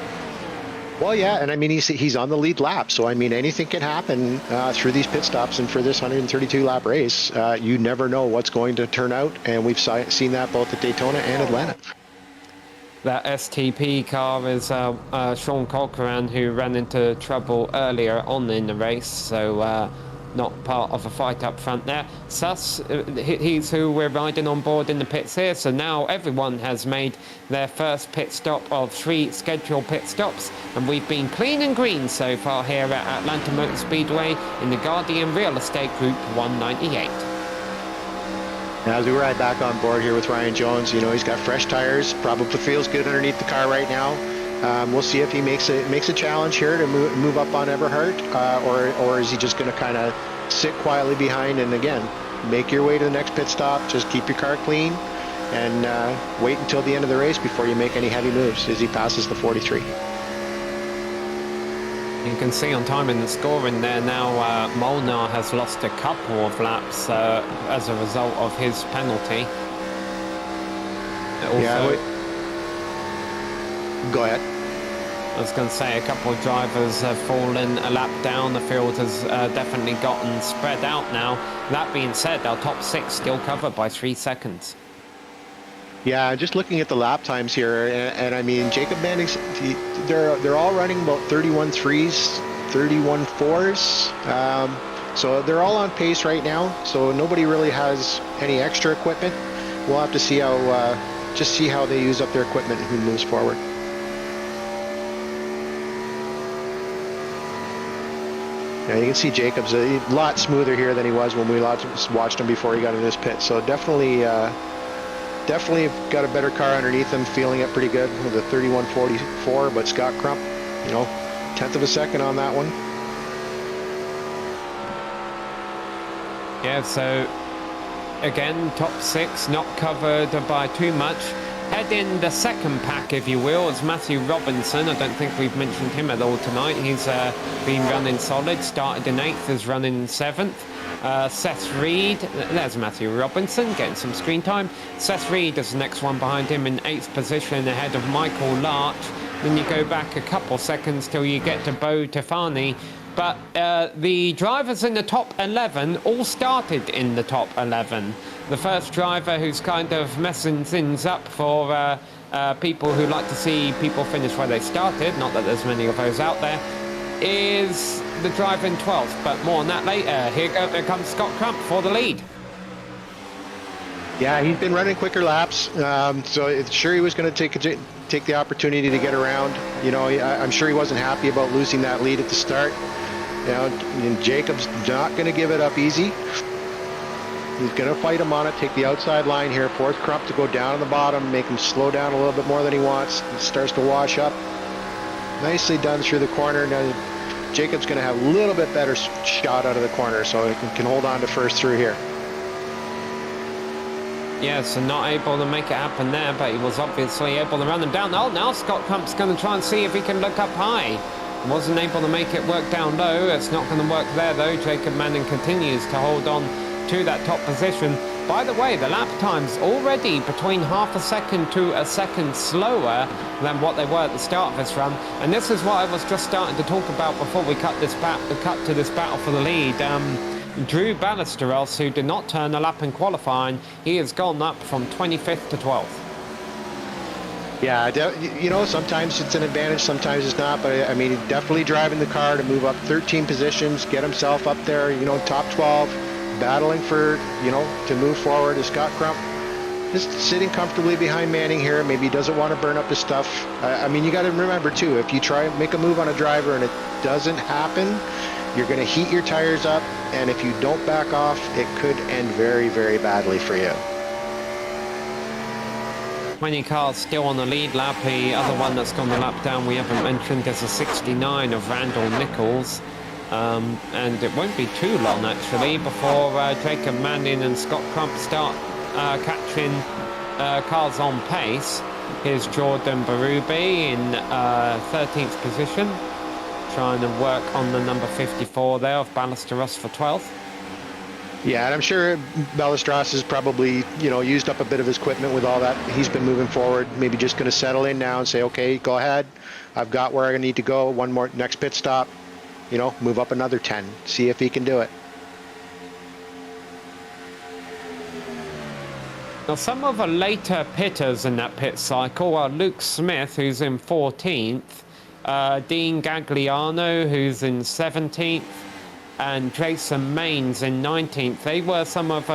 Well, yeah, and I mean, he's on the lead lap, so I mean, anything can happen through these pit stops, and for this 132-lap race, you never know what's going to turn out, and we've seen that both at Daytona and Atlanta. That STP car is Sean Corcoran, who ran into trouble earlier on in the race, so not part of a fight up front there. Suss, he's who we're riding on board in the pits here, so now everyone has made their first pit stop of 3 scheduled pit stops, and we've been clean and green so far here at Atlanta Motor Speedway in the Guardian Real Estate Group 198. As we ride back on board here with Ryan Jones, he's got fresh tires, probably feels good underneath the car right now. We'll see if he makes a challenge here to move up on Eberhardt, or is he just going to kind of sit quietly behind and again make your way to the next pit stop. Just keep your car clean and wait until the end of the race before you make any heavy moves as he passes the 43. You can see on time in the scoring there now, Molnar has lost a couple of laps as a result of his penalty. Also, go ahead. I was going to say a couple of drivers have fallen a lap down. The field has definitely gotten spread out now. That being said, our top 6 still covered by 3 seconds. Yeah, just looking at the lap times here, and I mean, Jacob Manning's, they're all running about 31.3s, 31.4s. So they're all on pace right now. So nobody really has any extra equipment. We'll have to see how they use up their equipment and who moves forward. Yeah, you can see Jacob's a lot smoother here than he was when we watched him before he got in this pit. So definitely got a better car underneath him, feeling it pretty good with a 31.44. But Scott Crump, 10th of a second on that one. Yeah, so again, top 6 not covered by too much. Head in the second pack, if you will, is Matthew Robinson. I don't think we've mentioned him at all tonight. He's been running solid, started in 8th, is running in 7th. Seth Reed, there's Matthew Robinson getting some screen time. Seth Reed is the next one behind him in 8th position ahead of Michael Larch. Then you go back a couple seconds till you get to Bo Tefani. But the drivers in the top 11 all started in the top 11. The first driver who's kind of messing things up for people who like to see people finish where they started, not that there's many of those out there, is the driver in 12th, but more on that later. Here comes Scott Crump for the lead. Yeah, he's been running quicker laps, so it's sure he was going to take the opportunity to get around. I'm sure he wasn't happy about losing that lead at the start. And Jacob's not going to give it up easy. He's going to fight him on it, take the outside line here, force Crump to go down on the bottom, make him slow down a little bit more than he wants. He starts to wash up. Nicely done through the corner. Now Jacob's going to have a little bit better shot out of the corner, so he can hold on to first through here. Yeah, so not able to make it happen there, but he was obviously able to run them down. Oh, now Scott Crump's going to try and see if he can look up high. Wasn't able to make it work down low. It's not going to work there, though. Jacob Manning continues to hold on to that top position. By the way, the lap times already between half a second to a second slower than what they were at the start of this run. And this is what I was just starting to talk about before we cut to this battle for the lead. Drew Ballesteros, who did not turn a lap in qualifying, he has gone up from 25th to 12th. Yeah, you know, sometimes it's an advantage, sometimes it's not, but I mean, definitely driving the car to move up 13 positions, get himself up there, you know, top 12, battling for, you know, to move forward. Is Scott Crump just sitting comfortably behind Manning here? Maybe he doesn't want to burn up his stuff. I mean, you got to remember too, if you try and make a move on a driver and it doesn't happen, you're going to heat your tires up, and if you don't back off, it could end very, very badly for you. 20 cars still on the lead lap. The other one that's gone the lap down we haven't mentioned is a 69 of Randall Nichols. And it won't be too long actually before Jacob Manning and Scott Crump start catching cars on pace. Here's Jordan Berube in 13th position, trying to work on the number 54 there of Ballesteros for 12th. Yeah, and I'm sure Ballesteros has probably, you know, used up a bit of his equipment with all that. He's been moving forward, maybe just going to settle in now and say, okay, go ahead. I've got where I need to go. One more, next pit stop, you know, move up another 10. See if he can do it. Now, some of the later pitters in that pit cycle are Luke Smith, who's in 14th, Dean Gagliano, who's in 17th, and Jason Maines in 19th. They were some of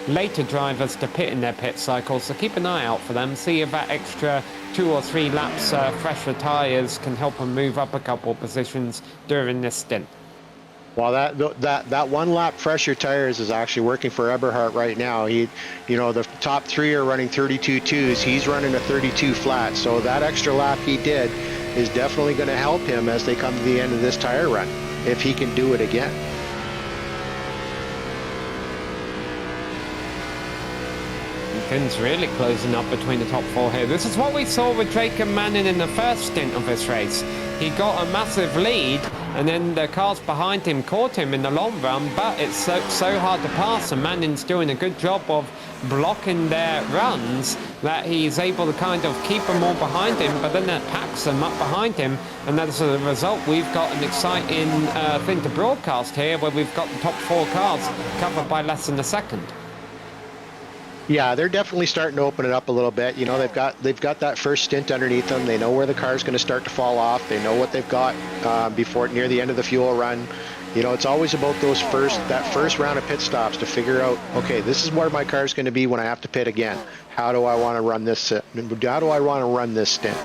later drivers to pit in their pit cycle, so keep an eye out for them. See if that extra 2 or 3 laps fresher tyres can help them move up a couple of positions during this stint. Well, that 1 lap fresher tires is actually working for Eberhardt right now. He, you know, the top 3 are running 32.2s. He's running a 32 flat, so that extra lap he did is definitely going to help him as they come to the end of this tire run, if he can do it again. Things really closing up between the top 4 here. This is what we saw with Jacob Manning in the first stint of this race. He got a massive lead, and then the cars behind him caught him in the long run, but it's so hard to pass, and Manning's doing a good job of blocking their runs that he's able to kind of keep them all behind him, but then that packs them up behind him, and as a result we've got an exciting thing to broadcast here where we've got the top 4 cars covered by less than a second. Yeah, they're definitely starting to open it up a little bit. You know, they've got that first stint underneath them. They know where the car's going to start to fall off. They know what they've got before near the end of the fuel run. You know, it's always about that first round of pit stops to figure out, okay, this is where my car's going to be when I have to pit again. How do I want to run this? How do I want to run this stint?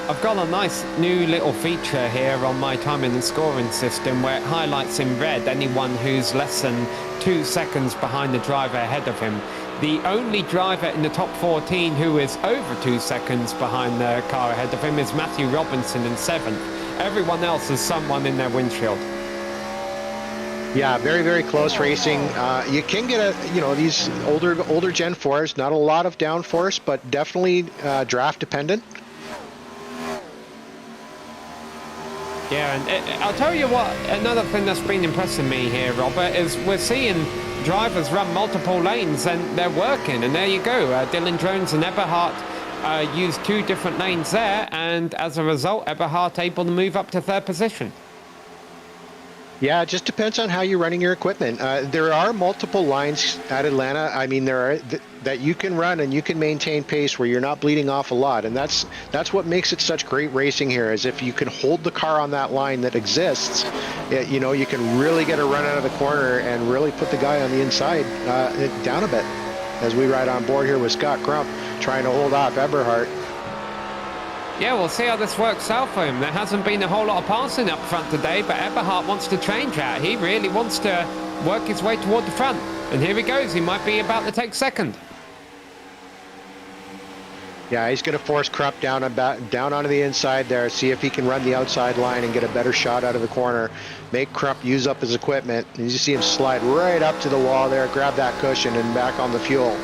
I've got a nice new little feature here on my timing and scoring system where it highlights in red anyone who's less than 2 seconds behind the driver ahead of him. The only driver in the top 14 who is over 2 seconds behind the car ahead of him is Matthew Robinson in 7th. Everyone else is someone in their windshield. Yeah, very, very close racing. You can get these older Gen 4s, not a lot of downforce, but definitely draft dependent. Yeah, and I'll tell you what, another thing that's been impressing me here, Robert, is we're seeing drivers run multiple lanes and they're working, and there you go. Dylan Jones and Eberhardt used 2 different lanes there, and as a result, Eberhardt able to move up to 3rd position. Yeah, it just depends on how you're running your equipment. There are multiple lines at Atlanta. I mean, there are that you can run and you can maintain pace where you're not bleeding off a lot, and that's what makes it such great racing here. Is if you can hold the car on that line that exists, you know, you can really get a run out of the corner and really put the guy on the inside down a bit. As we ride on board here with Scott Crump trying to hold off Eberhardt. Yeah, we'll see how this works out for him. There hasn't been a whole lot of passing up front today, but Eberhard wants to change that. He really wants to work his way toward the front. And here he goes. He might be about to take second. Yeah, he's going to force Krupp down onto the inside there, see if he can run the outside line and get a better shot out of the corner. Make Krupp use up his equipment. And you see him slide right up to the wall there, grab that cushion, and back on the fuel.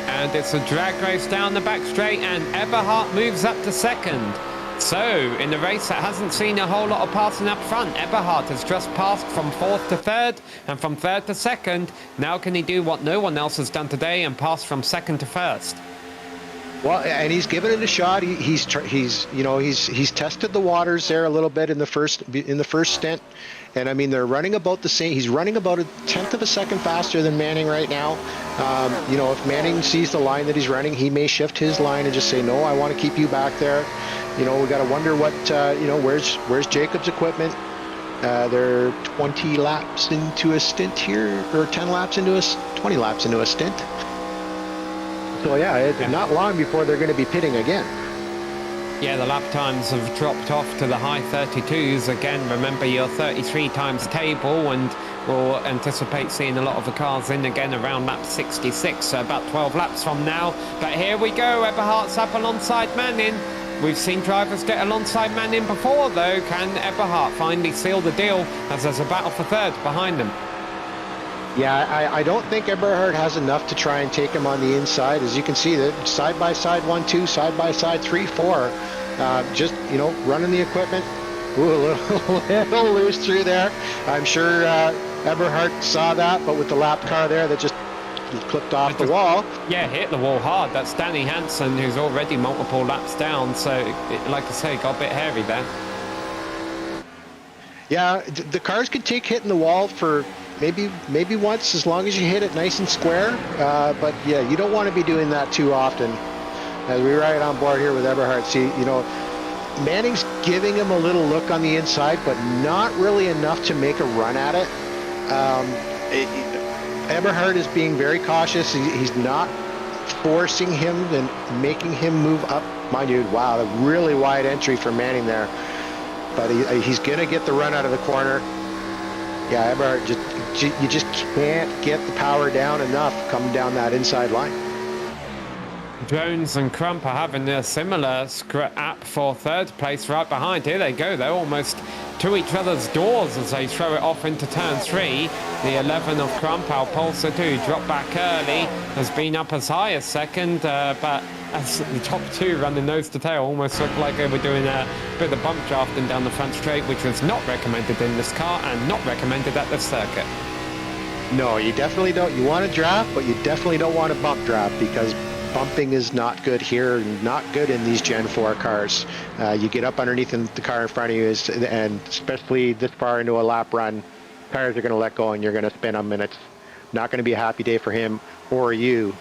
And it's a drag race down the back straight, and Eberhard moves up to second. So, in the race that hasn't seen a whole lot of passing up front, Eberhard has just passed from fourth to third, and from third to second. Now can he do what no one else has done today and pass from second to first? Well, and he's given it a shot. He's tested the waters there a little bit in the first stint, and I mean they're running about the same. He's running about a tenth of a second faster than Manning right now. If Manning sees the line that he's running, he may shift his line and just say, no, I want to keep you back there. We got to wonder what where's Jacob's equipment. They're 20 laps into a stint here, or 20 laps into a stint. So yeah, it's not long before they're going to be pitting again. Yeah, the lap times have dropped off to the high 32s. Again, remember your 33 times table, and we'll anticipate seeing a lot of the cars in again around lap 66, so about 12 laps from now. But here we go, Eberhard's up alongside Manning. We've seen drivers get alongside Manning before, though. Can Eberhard finally seal the deal as there's a battle for third behind them? Yeah, I don't think Eberhard has enough to try and take him on the inside. As you can see, that side by side 1, 2, side by side 3, 4. Just running the equipment. Ooh, a little loose through there. I'm sure Eberhard saw that, but with the lap car there, that just clipped off the wall. Yeah, hit the wall hard. That's Danny Hansen, who's already multiple laps down. So, like I say, got a bit hairy there. Yeah, the cars could take hitting the wall for maybe once, as long as you hit it nice and square. But yeah, you don't want to be doing that too often. As we ride on board here with Eberhard, see, Manning's giving him a little look on the inside, but not really enough to make a run at it. Eberhard is being very cautious. He's not forcing him and making him move up. Mind you, wow, a really wide entry for Manning there. But he's going to get the run out of the corner. Yeah, Eberhard, you just can't get the power down enough coming down that inside line. Jones and Crump are having a similar scrap for third place right behind. Here they go. They're almost to each other's doors as they throw it off into turn 3. The 11 of Crump, Alpulsa 2, dropped back early, has been up as high as second, but as the top 2 running nose to tail, almost looked like they were doing a bit of bump drafting down the front straight, which was not recommended in this car and not recommended at this circuit. No, you definitely don't. You want to draft, but you definitely don't want to bump draft, because bumping is not good here, not good in these Gen 4 cars. You get up underneath the car in front of you, and especially this far into a lap run, tires are going to let go and you're going to spin them, and it's not going to be a happy day for him or you.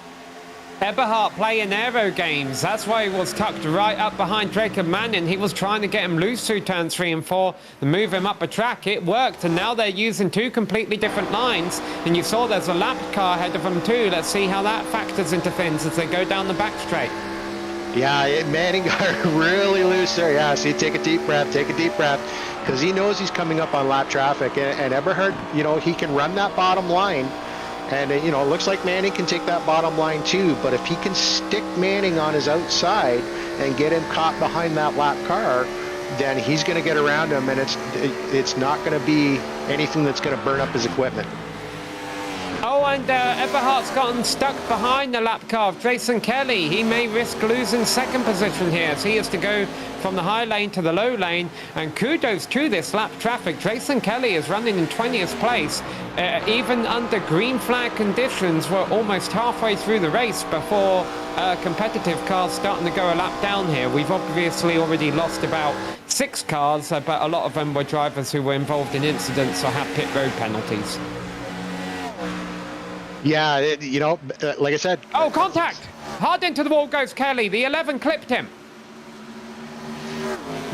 Eberhard playing aero games. That's why he was tucked right up behind Jacob Manning. He was trying to get him loose through turns 3 and 4 and move him up a track. It worked, and now they're using 2 completely different lines. And you saw there's a lap car ahead of them too. Let's see how that factors into things as they go down the back straight. Yeah, Manning got really loose there. Yeah, see, take a deep breath, because he knows he's coming up on lap traffic. And Eberhard, he can run that bottom line. And, it looks like Manning can take that bottom line too, but if he can stick Manning on his outside and get him caught behind that lap car, then he's going to get around him, and it's not going to be anything that's going to burn up his equipment. Oh, and Eberhard's gotten stuck behind the lap car of Jason Kelly. He may risk losing second position here, as he has to go from the high lane to the low lane. And kudos to this lap traffic. Jason Kelly is running in 20th place. Even under green flag conditions, we're almost halfway through the race before competitive cars starting to go a lap down here. We've obviously already lost about 6 cars, but a lot of them were drivers who were involved in incidents or had pit road penalties. Yeah, like I said. Oh, contact! Hard into the wall goes Kelly. The 11 clipped him.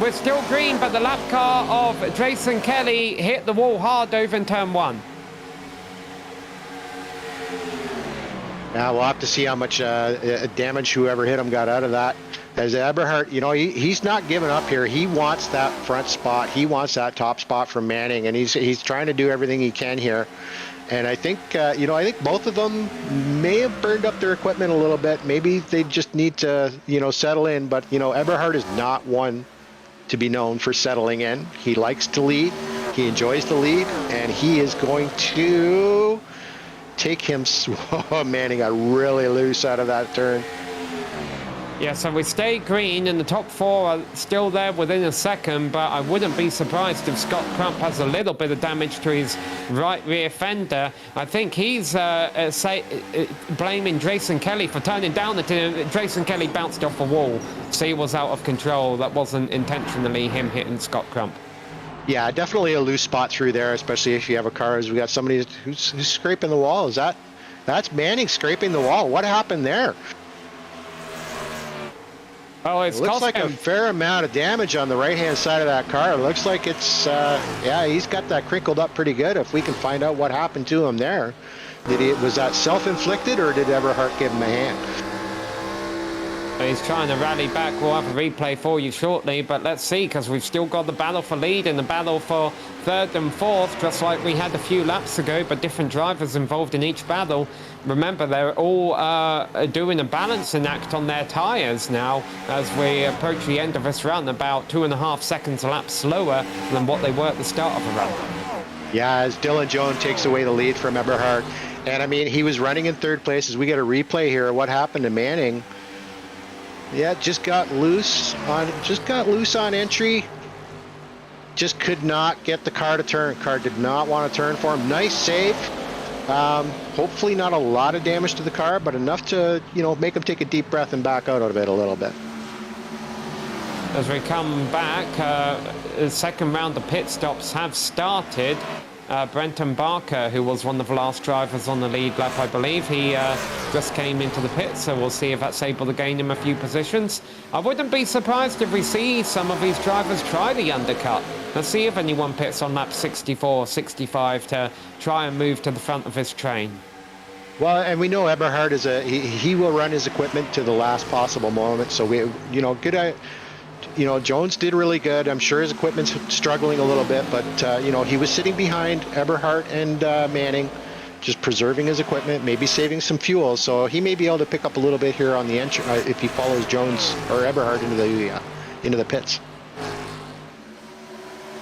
We're still green, but the lap car of Jason Kelly hit the wall hard over in turn 1. Yeah, we'll have to see how much damage whoever hit him got out of that. As Eberhard, you know, he's not giving up here. He wants that front spot. He wants that top spot from Manning, and he's trying to do everything he can here. And I think, you know, I think both of them may have burned up their equipment a little bit. Maybe they just need to, you know, settle in. But, you know, Eberhard is not one to be known for settling in. He likes to lead. He enjoys the lead, and he is going to take him. Oh, man, he got really loose out of that turn. Yeah, so we stay green, and the top four are still there within a second, but I wouldn't be surprised if Scott Crump has a little bit of damage to his right rear fender. I think he's blaming Jason Kelly for turning down the turn. Jason Kelly bounced off a wall, so he was out of control. That wasn't intentionally him hitting Scott Crump. Yeah, definitely a loose spot through there, especially if you have a car. As we got somebody who's scraping the wall. That's Manning scraping the wall? What happened there? Oh, it looks like a fair amount of damage on the right-hand side of that car. It looks like it's, yeah, he's got that crinkled up pretty good. If we can find out what happened to him there. Was that self-inflicted, or did Eberhard give him a hand? He's trying to rally back. We'll have a replay for you shortly, but let's see, because we've still got the battle for lead and the battle for third and fourth, just like we had a few laps ago, but different drivers involved in each battle. Remember, they're all doing a balancing act on their tyres now as we approach the end of this run, about 2.5 seconds a lap slower than what they were at the start of the run. Yeah, as Dylan Jones takes away the lead from Eberhard. And I mean, he was running in third place. As we get a replay here, what happened to Manning? Yeah, just got loose on entry. Just could not get the car to turn. Car did not want to turn for him. Nice save. Hopefully not a lot of damage to the car, but enough to, you know, make him take a deep breath and back out of it a little bit. As we come back, the second round of pit stops have started. Brenton Barker, who was one of the last drivers on the lead lap, I believe, he just came into the pit, so we'll see if that's able to gain him a few positions. I wouldn't be surprised if we see some of these drivers try the undercut. Let's see if anyone pits on lap 64, 65 to try and move to the front of this train. Well, and we know Eberhard is he will run his equipment to the last possible moment, so we, you know, Jones did really good. I'm sure his equipment's struggling a little bit, but, you know, he was sitting behind Eberhard and Manning, just preserving his equipment, maybe saving some fuel. So he may be able to pick up a little bit here on the entry if he follows Jones or Eberhard into the pits.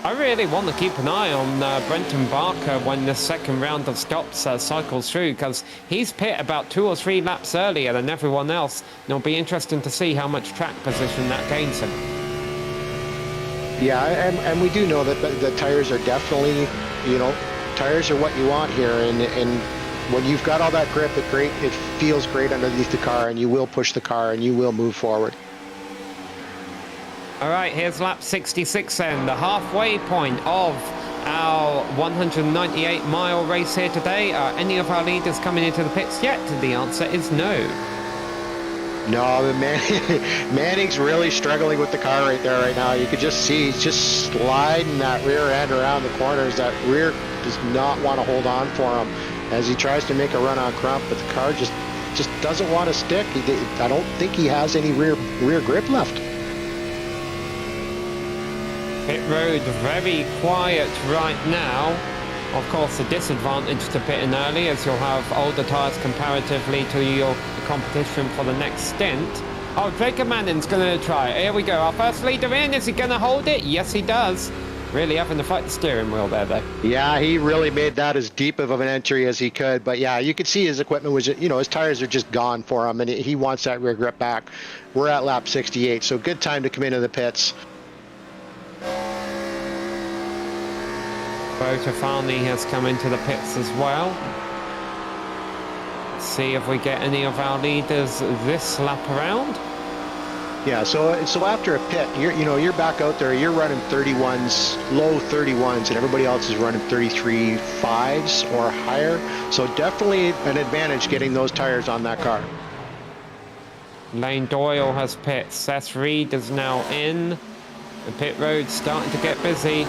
I really want to keep an eye on Brenton Barker when the second round of stops cycles through, because he's pit about 2 or 3 laps earlier than everyone else. And it'll be interesting to see how much track position that gains him. Yeah, and we do know that the tires are definitely, you know, tires are what you want here, and when you've got all that grip, it feels great underneath the car, and you will push the car and you will move forward. All right, here's lap 66 then, the halfway point of our 198-mile race here today. Are any of our leaders coming into the pits yet? The answer is no. No, Manning's really struggling with the car right there right now. You could just see he's just sliding that rear end around the corners. That rear does not want to hold on for him as he tries to make a run on Crump, but the car just doesn't want to stick. I don't think he has any rear grip left. Pit road very quiet right now. Of course, the disadvantage to pitting early is you'll have older tyres comparatively to your competition for the next stint. Oh, Jacob Manning's going to try it. Here we go. Our first leader in. Is he going to hold it? Yes, he does. Really having to fight the steering wheel there, though. Yeah, he really made that as deep of an entry as he could. But yeah, you could see his equipment was, you know, his tires are just gone for him, and he wants that rear grip back. We're at lap 68, so good time to come into the pits. Tafani has come into the pits as well. Let's see if we get any of our leaders this lap around. Yeah, so after a pit, you're back out there, you're running 31s, low 31s, and everybody else is running 33.5s or higher. So definitely an advantage getting those tires on that car. Lane Doyle has pit. Seth Reed is now in. The pit road's starting to get busy.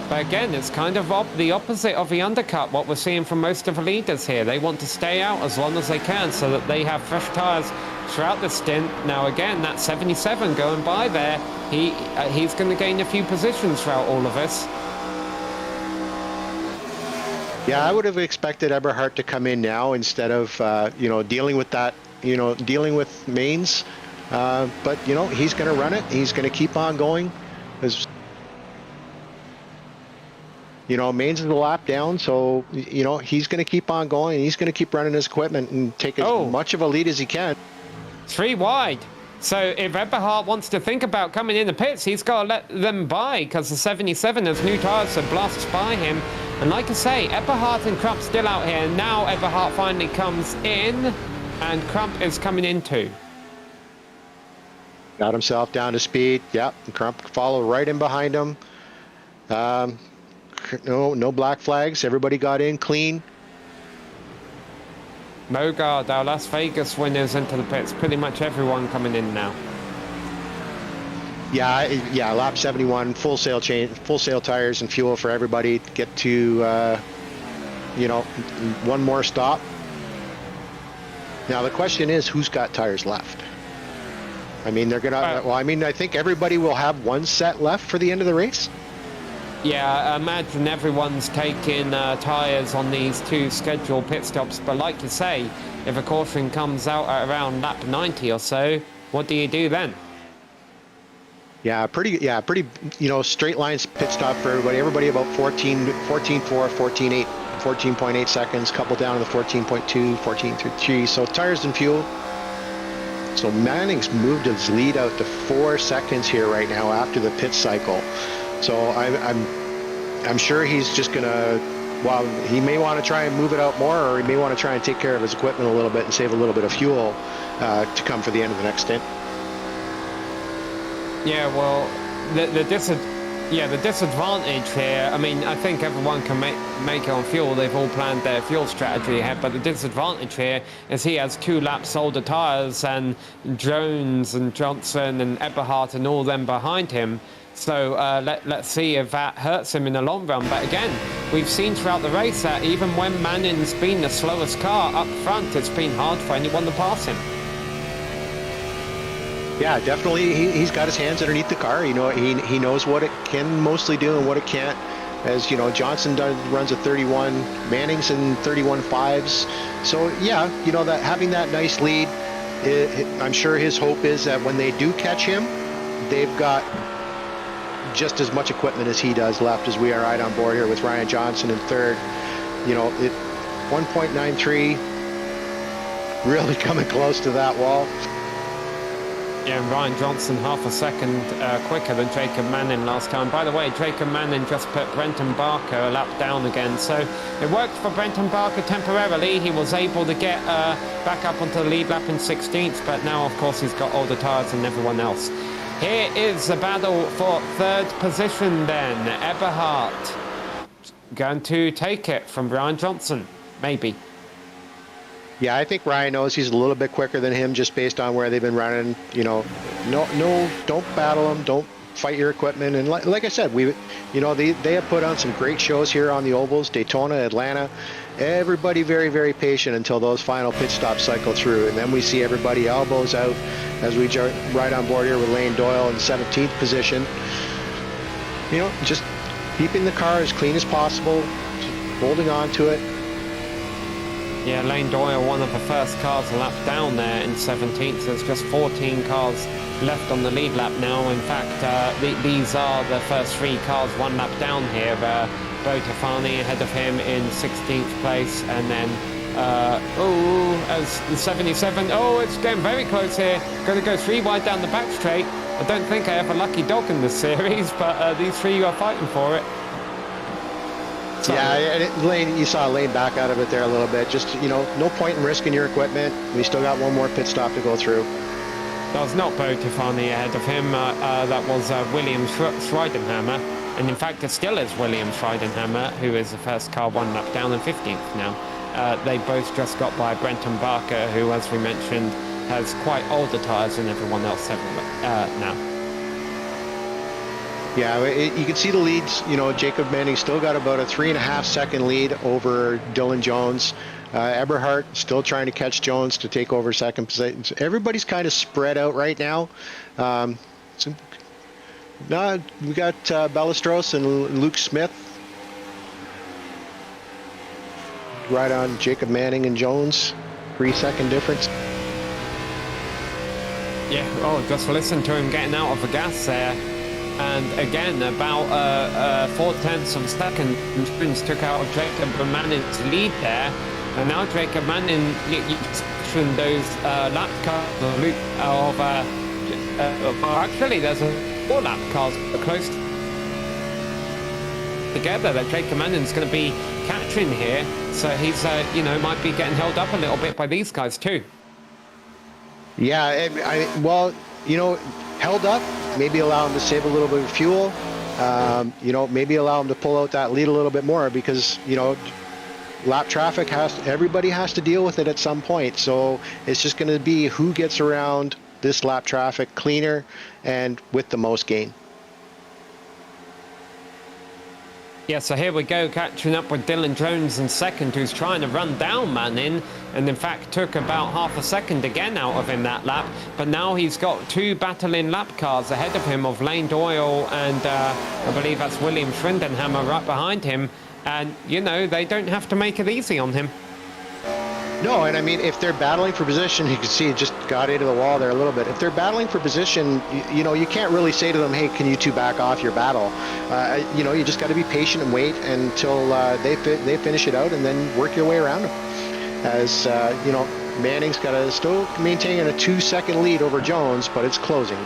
But again, it's kind of the opposite of the undercut, what we're seeing from most of the leaders here. They want to stay out as long as they can so that they have fresh tyres throughout the stint. Now again, that 77 going by there, he's going to gain a few positions throughout all of this. Yeah, I would have expected Eberhard to come in now instead of, dealing with that, dealing with Mains. But, he's going to run it. He's going to keep on going. Mains is a lap down, so, he's going to keep on going. He's going to keep running his equipment and take as much of a lead as he can. 3 wide. So if Eberhard wants to think about coming in the pits, he's got to let them by because the 77 has new tyres, so blasts by him. And like I say, Eberhard and Crump still out here. Now Eberhard finally comes in, and Crump is coming in too. Got himself down to speed. Yep, Crump follow right in behind him. No black flags. Everybody got in clean. Mogard, our Las Vegas winners into the pits. Pretty much everyone coming in now. Yeah, lap 71, full sail tires and fuel for everybody to get to, one more stop. Now the question is, who's got tires left? I mean, I think everybody will have one set left for the end of the race. Yeah, I imagine everyone's taking tyres on these 2 scheduled pit stops. But like you say, if a caution comes out at around lap 90 or so, what do you do then? Yeah, pretty, straight lines pit stop for everybody. Everybody about 14.4, 14.8, 14.8 seconds, couple down to the 14.2, 14.3. So tires and fuel. So Manning's moved his lead out to 4 seconds here right now after the pit cycle. So I'm sure he's just gonna, he may want to try and move it out more, or he may want to try and take care of his equipment a little bit and save a little bit of fuel to come for the end of the next stint. Yeah, well, the disadvantage here, I mean, I think everyone can make it on fuel. They've all planned their fuel strategy ahead, but the disadvantage here is he has 2 laps older tyres and Jones and Johnson and Eberhard and all them behind him. So let's see if that hurts him in the long run. But again, we've seen throughout the race that even when Manning's been the slowest car up front, it's been hard for anyone to pass him. Yeah, definitely. He's got his hands underneath the car. He knows what it can mostly do and what it can't. As Johnson runs a 31, Manning's in 31.5s. So yeah, that having that nice lead, I'm sure his hope is that when they do catch him, they've got just as much equipment as he does left as we are right on board here with Ryan Johnson in third. 1.93, really coming close to that wall. Yeah, and Ryan Johnson half a second quicker than Jacob Manning last time. By the way, Jacob Manning just put Brenton Barker a lap down again. So it worked for Brenton Barker temporarily. He was able to get back up onto the lead lap in 16th, but now, of course, he's got older tyres than everyone else. Here is the battle for 3rd position then. Eberhard going to take it from Ryan Johnson, maybe. Yeah, I think Ryan knows he's a little bit quicker than him just based on where they've been running. No, don't battle him. Don't fight your equipment. And like I said, they have put on some great shows here on the ovals, Daytona, Atlanta. Everybody very, very patient until those final pit stops cycle through. And then we see everybody elbows out as we ride on board here with Lane Doyle in 17th position. Just keeping the car as clean as possible, holding on to it. Yeah, Lane Doyle, one of the first cars a lap down there in 17th. There's just 14 cars left on the lead lap now. In fact, these are the first 3 cars 1 lap down here. Bo Tafani ahead of him in 16th place, and then as the 77. It's getting very close here. Going to go 3 wide down the back straight. I don't think I have a lucky dog in this series, but these 3 are fighting for it. Yeah, and Lane, you saw Lane back out of it there a little bit. Just, no point in risking your equipment. We still got one more pit stop to go through. That was not Bo Tafani ahead of him. That was William Schreidenhammer. And in fact, it still is William Schreidenhammer, who is the first car 1 lap down and 15th now. They both just got by Brenton Barker, who, as we mentioned, has quite older tyres than everyone else now. Yeah, you can see the leads. You know, Jacob Manning still got about a 3.5-second lead over Dylan Jones. Eberhardt still trying to catch Jones to take over second position. So everybody's kind of spread out right now. So, we got Ballestros and Luke Smith right on Jacob Manning and Jones. 3-second difference. Yeah, oh, just listen to him getting out of the gas there. And again, about 0.4 of a second, Jones took out Jacob Manning's lead there. And now Jacob Manning, you mentioned those lap cars of well, actually, there's 4 lap cars close together that Jacob Manning's going to be catching here. So he's, you know, might be getting held up a little bit by these guys too. Yeah, well, you know, held up, maybe allow him to save a little bit of fuel. You know, maybe allow him to pull out that lead a little bit more because, you know, lap traffic everybody has to deal with it at some point. So it's just going to be who gets around this lap traffic cleaner and with the most gain. Yeah, so here we go, catching up with Dylan Jones in second, who's trying to run down Manning, and in fact took about half a second again out of him that lap. But now he's got 2 battling lap cars ahead of him of Lane Doyle and I believe that's William Schrindenhammer right behind him. And, you know, they don't have to make it easy on him. No, and I mean, if they're battling for position, you can see it just got into the wall there a little bit. If they're battling for position, you know, you can't really say to them, hey, can you 2 back off your battle? You know, you just got to be patient and wait until they finish it out and then work your way around them. As, you know, Manning's got to still maintain a 2-second lead over Jones, but it's closing.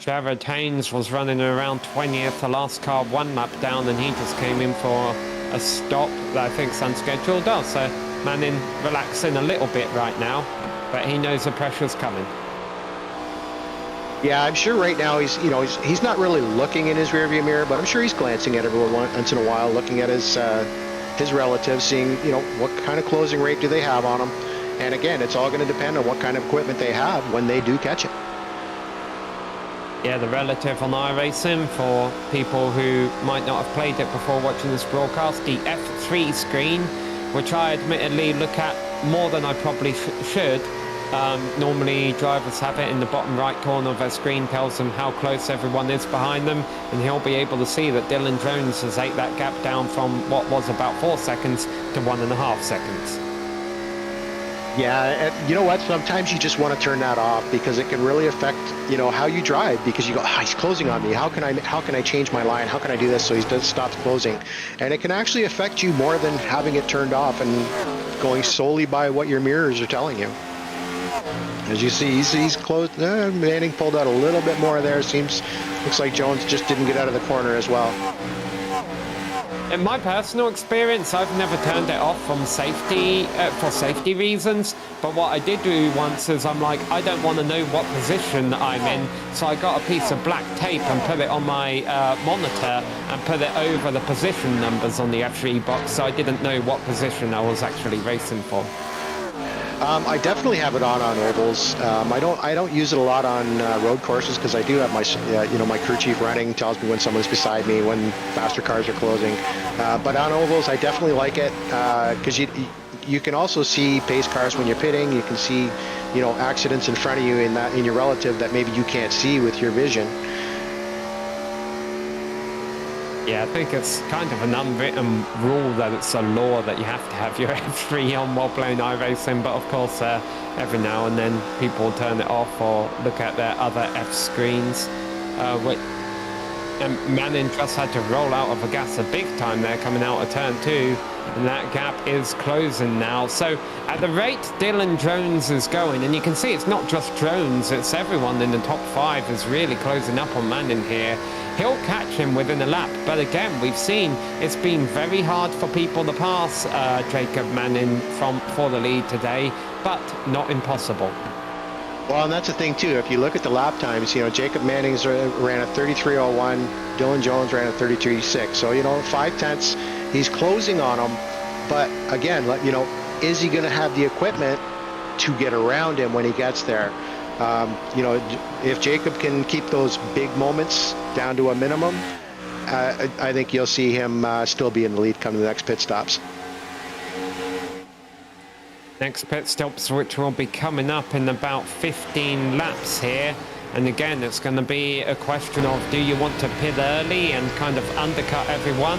Jared Haynes was running around 20th, the last car 1 lap down, and he just came in for a stop that I think's unscheduled. So Manning relaxing a little bit right now, but he knows the pressure's coming. Yeah, I'm sure right now he's, you know, he's not really looking in his rearview mirror, but I'm sure he's glancing at everyone once in a while, looking at his relatives, seeing, you know, what kind of closing rate do they have on him. And again, it's all going to depend on what kind of equipment they have when they do catch it. Yeah, the relative on iRacing, for people who might not have played it before watching this broadcast, the F3 screen, which I admittedly look at more than I probably should. Normally drivers have it in the bottom right corner of their screen, tells them how close everyone is behind them, and he'll be able to see that Dylan Jones has ate that gap down from what was about 4 seconds to 1.5 seconds. Yeah, and you know what? Sometimes you just want to turn that off because it can really affect, you know, how you drive. Because you go, he's closing on me. How can I change my line? How can I do this so he stops closing? And it can actually affect you more than having it turned off and going solely by what your mirrors are telling you. As you see, he's closed. Manning pulled out a little bit more there. Looks like Jones just didn't get out of the corner as well. In my personal experience, I've never turned it off from safety, for safety reasons. But what I did do once is I'm like, I don't want to know what position I'm in. So I got a piece of black tape and put it on my monitor and put it over the position numbers on the F3 box. So I didn't know what position I was actually racing for. I definitely have it on ovals. I don't use it a lot on road courses because I do have my you know, my crew chief running, tells me when someone's beside me, when faster cars are closing. But on ovals, I definitely like it because you can also see pace cars when you're pitting. You can see, you know, accidents in front of you in your relative that maybe you can't see with your vision. Yeah, I think it's kind of an unwritten rule that it's a law that you have to have your F3 on while playing iRacing, but of course every now and then people turn it off or look at their other F screens. And Manning just had to roll out of the gas a big time there coming out of turn 2, and that gap is closing now. So at the rate Dylan Jones is going, and you can see it's not just Jones, it's everyone in the top 5 is really closing up on Manning here. He'll catch him within a lap, but again, we've seen it's been very hard for people to pass Jacob Manning for the lead today, but not impossible. Well, and that's the thing too. If you look at the lap times, you know, Jacob Manning's ran at 33.01, Dylan Jones ran at 33.6. So, you know, 0.5, he's closing on him. But again, you know, is he going to have the equipment to get around him when he gets there? You know, if Jacob can keep those big moments down to a minimum, I think you'll see him still be in the lead come to the next pit stops. Next pit stops, which will be coming up in about 15 laps here. And again, it's going to be a question of, do you want to pit early and kind of undercut everyone,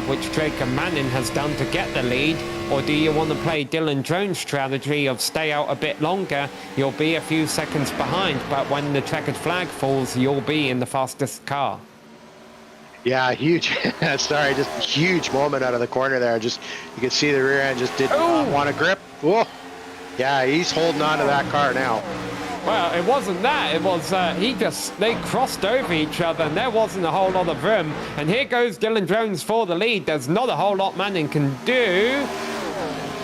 which Jacob Manning has done to get the lead, or do you want to play Dylan Jones' strategy of stay out a bit longer? You'll be a few seconds behind, but when the checkered flag falls, you'll be in the fastest car. Yeah, huge. Sorry, just huge moment out of the corner there. Just you could see the rear end just did not want to grip. Whoa. Yeah, he's holding on to that car now. Well, it wasn't that. It was they crossed over each other, and there wasn't a whole lot of room. And here goes Dylan Jones for the lead. There's not a whole lot Manning can do.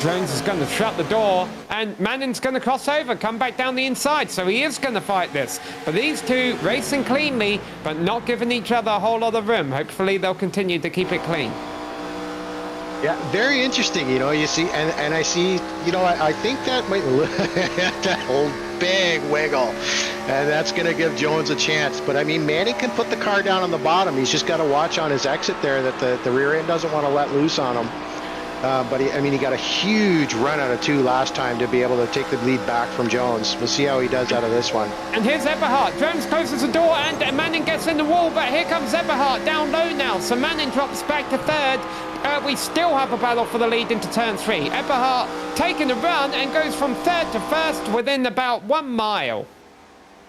Jones is going to shut the door, and Manning's going to cross over, come back down the inside, so he is going to fight this. But these two racing cleanly, but not giving each other a whole lot of room. Hopefully they'll continue to keep it clean. Yeah, very interesting. You know, you see, and I see, you know, I think that might that whole big wiggle, and that's going to give Jones a chance. But I mean, Manning can put the car down on the bottom. He's just got to watch on his exit there that the rear end doesn't want to let loose on him. But he got a huge run out of 2 last time to be able to take the lead back from Jones. We'll see how he does out of this one. And here's Eberhardt. Jones closes the door and Manning gets in the wall, but here comes Eberhardt down low now. So Manning drops back to third. We still have a battle for the lead into turn 3. Eberhardt taking a run and goes from third to first within about 1 mile.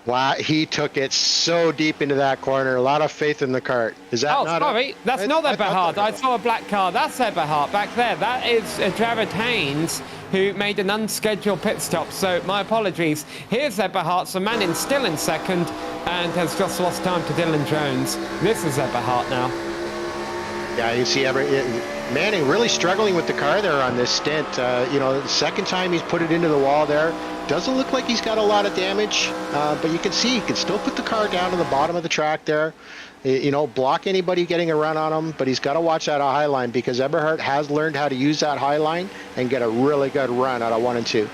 Wow, he took it so deep into that corner. A lot of faith in the kart. Is that not? Oh, sorry. That's not Eberhardt. I saw a black car. That's Eberhardt back there. That is Jared Haynes, who made an unscheduled pit stop. So my apologies. Here's Eberhardt. So Manning still in second and has just lost time to Dylan Jones. This is Eberhardt now. Yeah, you see Manning really struggling with the car there on this stint. You know, the second time he's put it into the wall there. Doesn't look like he's got a lot of damage, but you can see he can still put the car down to the bottom of the track there. You know, block anybody getting a run on him, but he's got to watch that high line because Eberhardt has learned how to use that high line and get a really good run out of 1 and 2.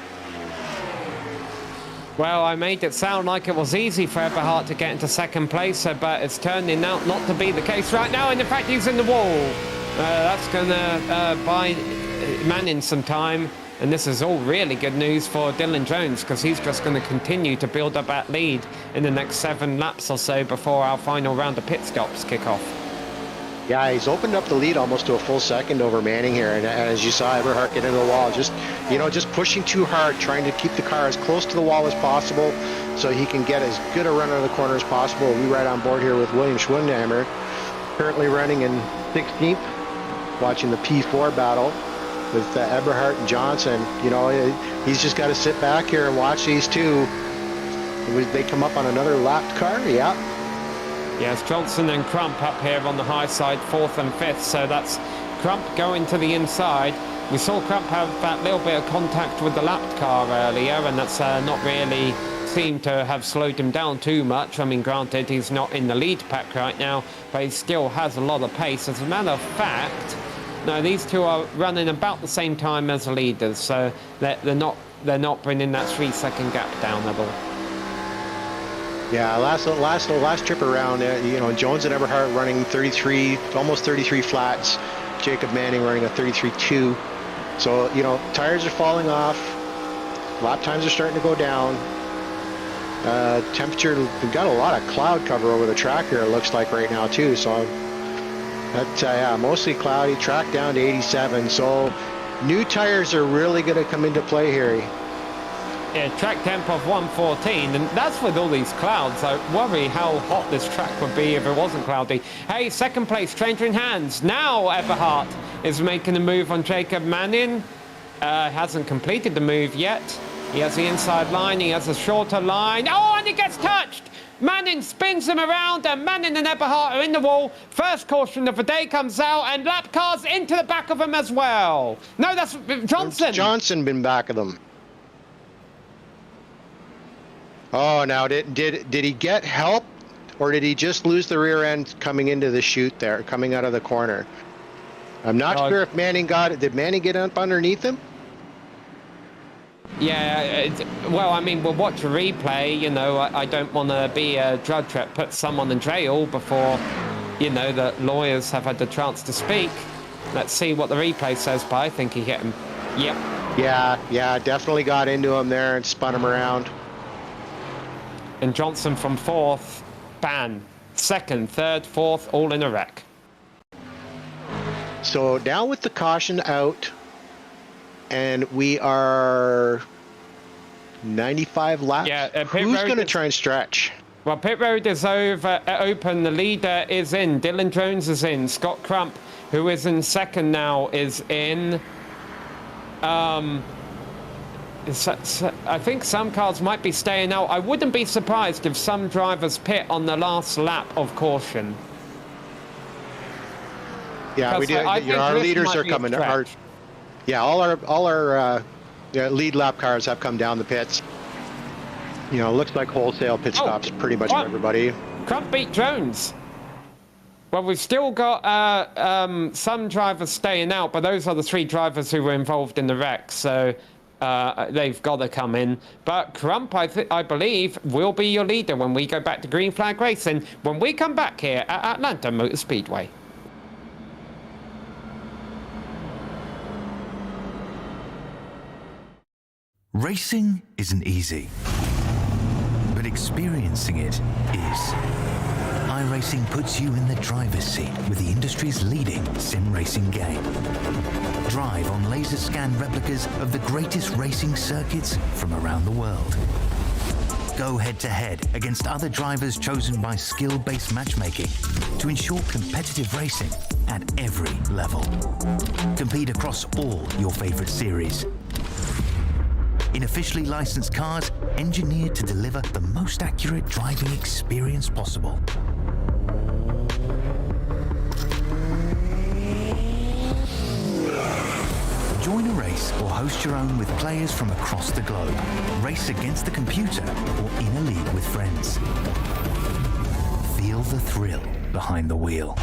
Well, I made it sound like it was easy for Eberhardt to get into second place, but it's turning out not to be the case right now, and in fact he's in the wall. That's going to buy Manning some time. And this is all really good news for Dylan Jones because he's just going to continue to build up that lead in the next 7 laps or so before our final round of pit stops kick off. Yeah, he's opened up the lead almost to a full second over Manning here. And as you saw Eberhardt get into the wall, just pushing too hard, trying to keep the car as close to the wall as possible so he can get as good a run out of the corner as possible. We ride on board here with William Schwindhammer, currently running in 16th, watching the P4 battle with Eberhardt and Johnson. You know, he's just got to sit back here and watch these two. They come up on another lapped car, yeah. Yes, Johnson and Crump up here on the high side, 4th and 5th, so that's Crump going to the inside. We saw Crump have that little bit of contact with the lapped car earlier, and that's not really seemed to have slowed him down too much. I mean, granted, he's not in the lead pack right now, but he still has a lot of pace. As a matter of fact, no, these two are running about the same time as the leaders, so they're not bringing that 3-second gap down at all. Yeah, last trip around, you know, Jones and Eberhardt running 33, almost 33 flats. Jacob Manning running a 33.2. So, you know, tires are falling off. Lap times are starting to go down. Temperature, we've got a lot of cloud cover over the track here, it looks like right now too. So yeah, mostly cloudy, track down to 87. So new tires are really going to come into play here. Yeah, track temp of 114, and that's with all these clouds. I worry how hot this track would be if it wasn't cloudy. Hey, second place, changing hands. Now Eberhardt is making a move on Jacob Manning. Hasn't completed the move yet. He has the inside line, he has a shorter line. Oh, and he gets touched! Manning spins him around, and Manning and Eberhardt are in the wall. First caution of the day comes out, and lap cars into the back of him as well. No, that's Johnson. It's Johnson been back of them. Oh, now did he get help, or did he just lose the rear end coming into the chute there, coming out of the corner? I'm not sure if Manning got it. Did Manning get up underneath him? Yeah, well, I mean, we'll watch a replay. You know, I don't want to be a judge that puts someone in jail before, you know, the lawyers have had the chance to speak. Let's see what the replay says, but I think he hit him. Yep. Yeah, definitely got into him there and spun him around. And Johnson from fourth, ban. Second, third, fourth, all in a wreck. So now with the caution out, and we are 95 laps. Yeah, who's going to try and stretch? Well, pit road is open. The leader is in. Dylan Jones is in. Scott Crump, who is in second now, is in. I think some cars might be staying out. I wouldn't be surprised if some drivers pit on the last lap of caution. Yeah, we do. Our leaders are coming. All our lead lap cars have come down the pits. You know, it looks like wholesale pit stops pretty much for everybody. Crump beat Jones. Well, we've still got some drivers staying out, but those are the 3 drivers who were involved in the wreck, so they've got to come in. But Crump, I believe, will be your leader when we go back to green flag racing, when we come back here at Atlanta Motor Speedway. Racing isn't easy, but experiencing it is. iRacing puts you in the driver's seat with the industry's leading sim racing game. Drive on laser scan replicas of the greatest racing circuits from around the world. Go head-to-head against other drivers chosen by skill-based matchmaking to ensure competitive racing at every level. Compete across all your favorite series. In officially licensed cars, engineered to deliver the most accurate driving experience possible. Join a race or host your own with players from across the globe. Race against the computer or in a league with friends. Feel the thrill behind the wheel.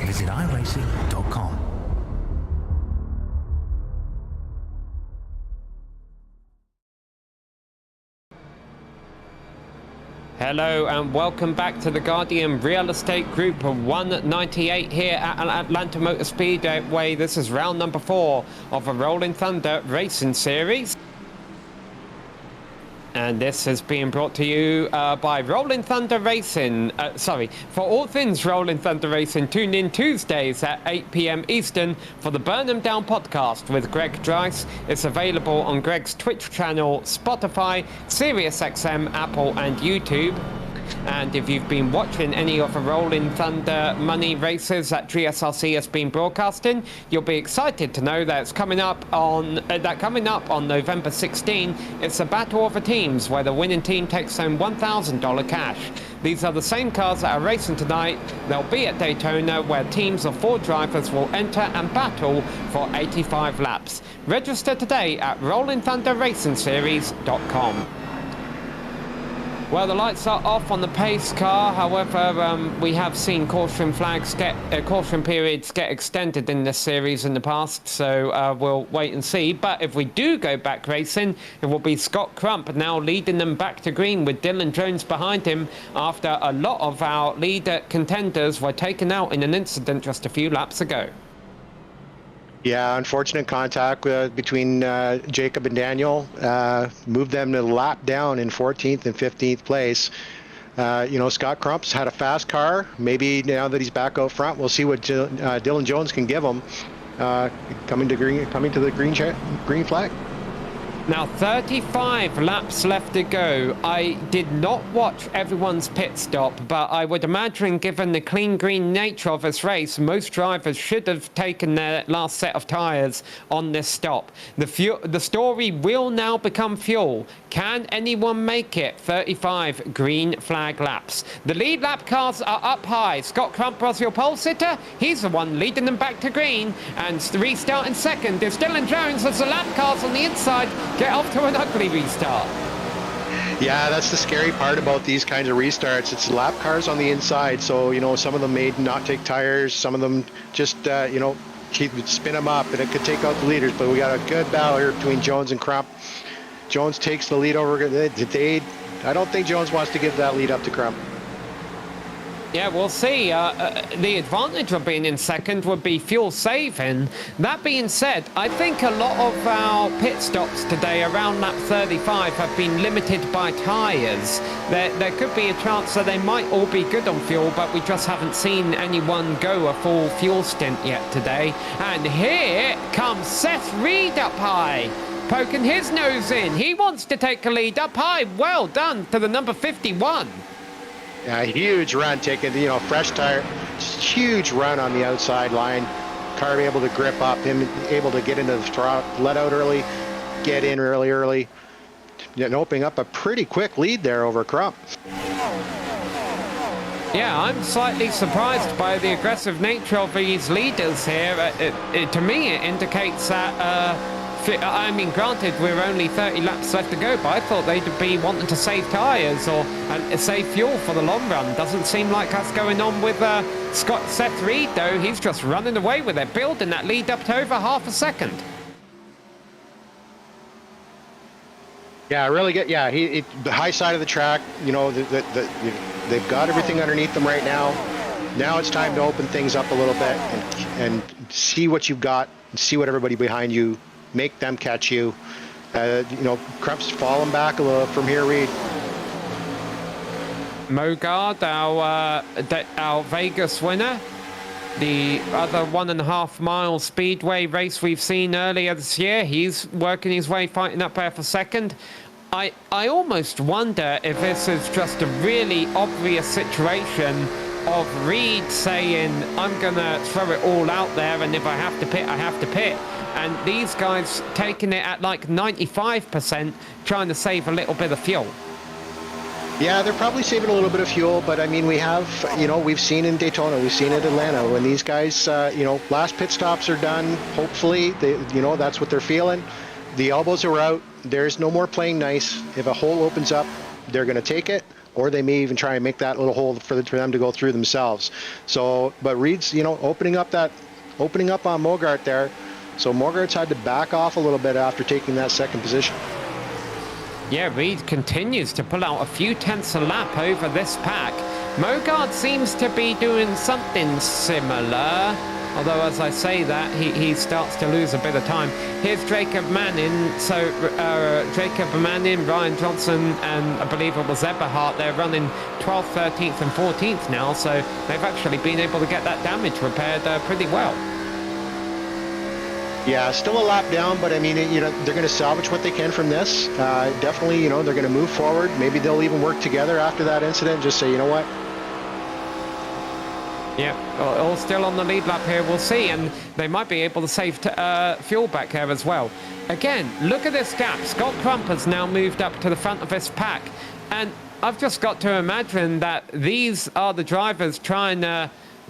Visit iRacing.com. Hello and welcome back to the Guardian Real Estate Group 198 here at Atlanta Motor Speedway. This is round number 4 of a Rolling Thunder Racing Series. And this is being brought to you by Rolling Thunder Racing. For all things Rolling Thunder Racing, tune in Tuesdays at 8 p.m. Eastern for the Burn 'Em Down podcast with Greg Dryce. It's available on Greg's Twitch channel, Spotify, SiriusXM, Apple, and YouTube. And if you've been watching any of the Rolling Thunder Money races that GSRC has been broadcasting, you'll be excited to know that it's coming up on November 16. It's a battle of the teams where the winning team takes home $1,000 cash. These are the same cars that are racing tonight. They'll be at Daytona, where teams of 4 drivers will enter and battle for 85 laps. Register today at RollingThunderRacingSeries.com. Well, the lights are off on the pace car. However, we have seen caution periods get extended in this series in the past, so we'll wait and see. But if we do go back racing, it will be Scott Crump now leading them back to green with Dylan Jones behind him after a lot of our leader contenders were taken out in an incident just a few laps ago. Yeah, unfortunate contact between Jacob and Daniel moved them to the lap down in 14th and 15th place. Scott Crump's had a fast car. Maybe now that he's back out front, we'll see what Dylan Jones can give him. Coming to the green flag. Now 35 laps left to go. I did not watch everyone's pit stop, but I would imagine given the clean green nature of this race, most drivers should have taken their last set of tyres on this stop. The story will now become fuel. Can anyone make it 35 green flag laps? The lead lap cars are up high. Scott Crump was your pole sitter. He's the one leading them back to green. And restarting second is Dylan Jones as the lap cars on the inside get off to an ugly restart. Yeah, that's the scary part about these kinds of restarts. It's lap cars on the inside, so some of them may not take tires, some of them just spin him up, and it could take out the leaders. But we got a good battle here between Jones and Crump. Jones takes the lead over. I don't think Jones wants to give that lead up to Crump. Yeah, we'll see. The advantage of being in second would be fuel saving. That being said, I think a lot of our pit stops today around lap 35 have been limited by tyres. There could be a chance that they might all be good on fuel, but we just haven't seen anyone go a full fuel stint yet today. And here comes Seth Reed up high, poking his nose in. He wants to take a lead up high. Well done to the number 51. Yeah, huge run taking, fresh tire, huge run on the outside line. Car able to grip up, him able to get into the throttle, let out early, get in early, and opening up a pretty quick lead there over Crump. Yeah, I'm slightly surprised by the aggressive nature of these leaders here. To me, it indicates that I mean, granted, we're only 30 laps left to go, but I thought they'd be wanting to save tyres or save fuel for the long run. Doesn't seem like that's going on with Seth Reed, though. He's just running away with it, building that lead up to over half a second. Yeah, really good. Yeah, the high side of the track, they've got everything underneath them right now. Now it's time to open things up a little bit and see what you've got, and see what everybody behind you, make them catch you. Crump's falling back a little from here, Reed. Mogard, our Vegas winner, the other 1.5 mile speedway race we've seen earlier this year, he's working his way, fighting up there for second. I almost wonder if this is just a really obvious situation of Reed saying, I'm gonna throw it all out there, and if I have to pit, I have to pit. And these guys taking it at like 95%, trying to save a little bit of fuel. Yeah, they're probably saving a little bit of fuel, but I mean, we've seen in Daytona, we've seen in Atlanta, when these guys, last pit stops are done, hopefully, that's what they're feeling. The elbows are out, there's no more playing nice. If a hole opens up, they're gonna take it, or they may even try and make that little hole for them to go through themselves. So, but Reed's, opening up on Mogart there. So Mogart's had to back off a little bit after taking that second position. Yeah, Reed continues to pull out a few tenths a lap over this pack. Mogart seems to be doing something similar, although as I say that, he starts to lose a bit of time. Here's Jacob Manning. So Jacob Manning, Ryan Johnson, and I believe it was Eberhardt, they're running 12th, 13th and 14th now, so they've actually been able to get that damage repaired pretty well. Yeah, still a lap down, but I mean, they're going to salvage what they can from this. Definitely, they're going to move forward. Maybe they'll even work together after that incident and just say, you know what? Yeah, all still on the lead lap here, we'll see, and they might be able to save fuel back there as well. Again, look at this gap. Scott Crump has now moved up to the front of this pack, and I've just got to imagine that these are the drivers trying to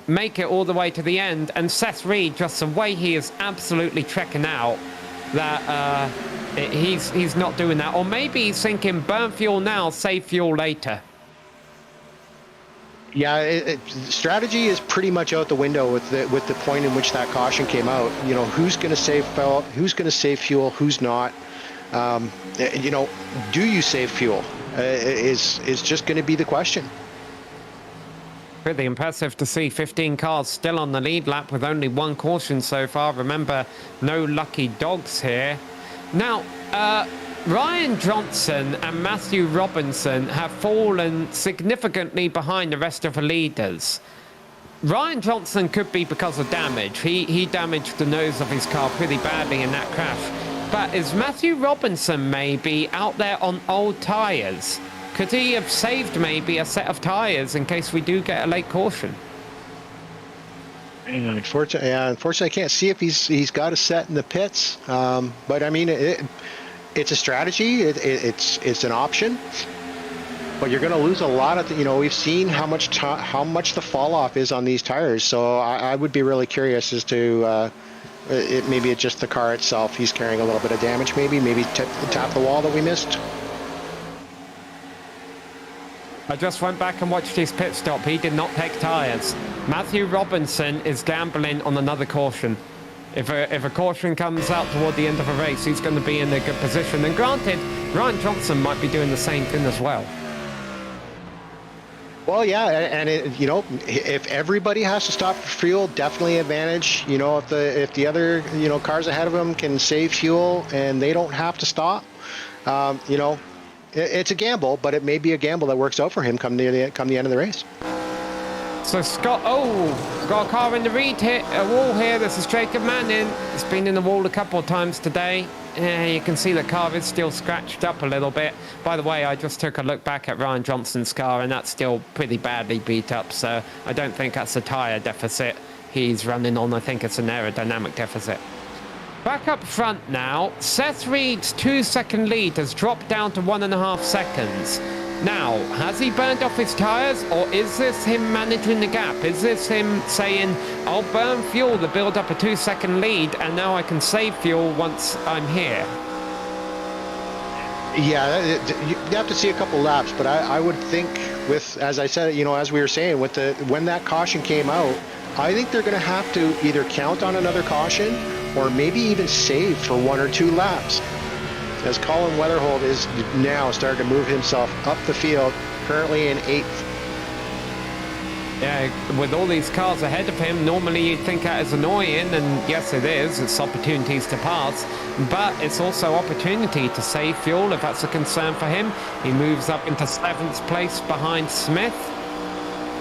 make it all the way to the end, and Seth Reed, just the way he is absolutely trekking out, that he's not doing that. Or maybe he's thinking, burn fuel now, save fuel later. Yeah, strategy is pretty much out the window with the point in which that caution came out. Who's going to save fuel, who's not. Do you save fuel? Is just going to be the question. Pretty impressive to see 15 cars still on the lead lap with only one caution so far. Remember, no lucky dogs here. Now, Ryan Johnson and Matthew Robinson have fallen significantly behind the rest of the leaders. Ryan Johnson could be because of damage. He damaged the nose of his car pretty badly in that crash. But is Matthew Robinson maybe out there on old tyres? Could he have saved maybe a set of tyres in case we do get a late caution? Unfortunately, I can't see if he's got a set in the pits. But I mean, it's a strategy. It's an option. But you're going to lose a lot of. We've seen how much the fall off is on these tires. So I would be really curious as to maybe it's just the car itself. He's carrying a little bit of damage. Maybe tap the wall that we missed. I just went back and watched his pit stop. He did not take tyres. Matthew Robinson is gambling on another caution. if a caution comes out toward the end of a race, he's going to be in a good position. And granted, Ryan Johnson might be doing the same thing as well. Well, yeah, and if everybody has to stop for fuel, definitely advantage. If the other cars ahead of them can save fuel and they don't have to stop, it's a gamble, but it may be a gamble that works out for him come the end of the race. So Scott, got a car in the lead here, a wall here. This is Jacob Manning. It's been in the wall a couple of times today. You can see the car is still scratched up a little bit. By the way, I just took a look back at Ryan Johnson's car, and that's still pretty badly beat up. So I don't think that's a tyre deficit he's running on. I think it's an aerodynamic deficit. Back up front now, Seth Reed's 2-second lead has dropped down to 1.5 seconds. Now, has he burned off his tyres, or is this him managing the gap? Is this him saying, I'll burn fuel to build up a 2-second lead, and now I can save fuel once I'm here? Yeah, you have to see a couple laps, but I would think with, as I said, as we were saying, when that caution came out, I think they're going to have to either count on another caution or maybe even save for 1 or 2 laps, as Colin Weatherholt is now starting to move himself up the field, currently in 8th. Yeah, with all these cars ahead of him, normally you'd think that is annoying, and yes it is, it's opportunities to pass, but it's also opportunity to save fuel if that's a concern for him. He moves up into 7th place behind Smith.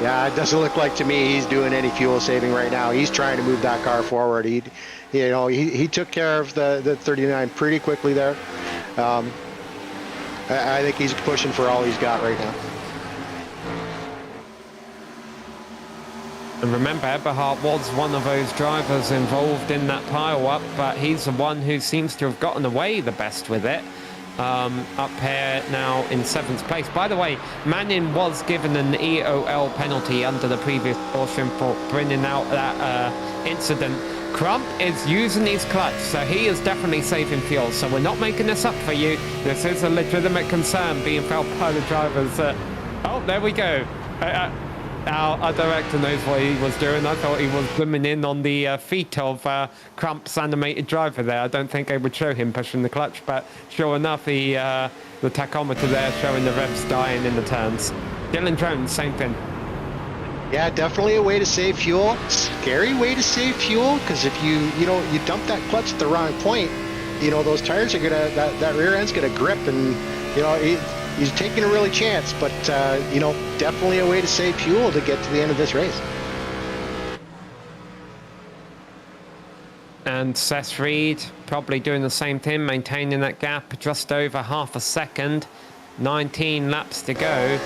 Yeah, it doesn't look like to me he's doing any fuel saving right now. He's trying to move that car forward. He took care of the 39 pretty quickly there. I think he's pushing for all he's got right now. And remember, Eberhardt was one of those drivers involved in that pile-up, but he's the one who seems to have gotten away the best with it. Up here now in 7th place. By the way, Manning was given an EOL penalty under the previous caution for bringing out that incident. Crump is using his clutch, so he is definitely saving fuel. So we're not making this up for you. This is a legitimate concern being felt by the drivers. Oh, there we go. Our director knows what he was doing. I thought he was zooming in on the feet of Crump's animated driver there. I don't think they would show him pushing the clutch, but sure enough, the tachometer there showing the revs dying in the turns. Dylan Jones, same thing. Yeah, definitely a way to save fuel. Scary way to save fuel, because if you dump that clutch at the wrong point, those tires are gonna, that rear end's gonna grip, and he's taking a really chance, but definitely a way to save fuel to get to the end of this race. And Seth Reed probably doing the same thing, maintaining that gap just over half a second. 19 laps to go.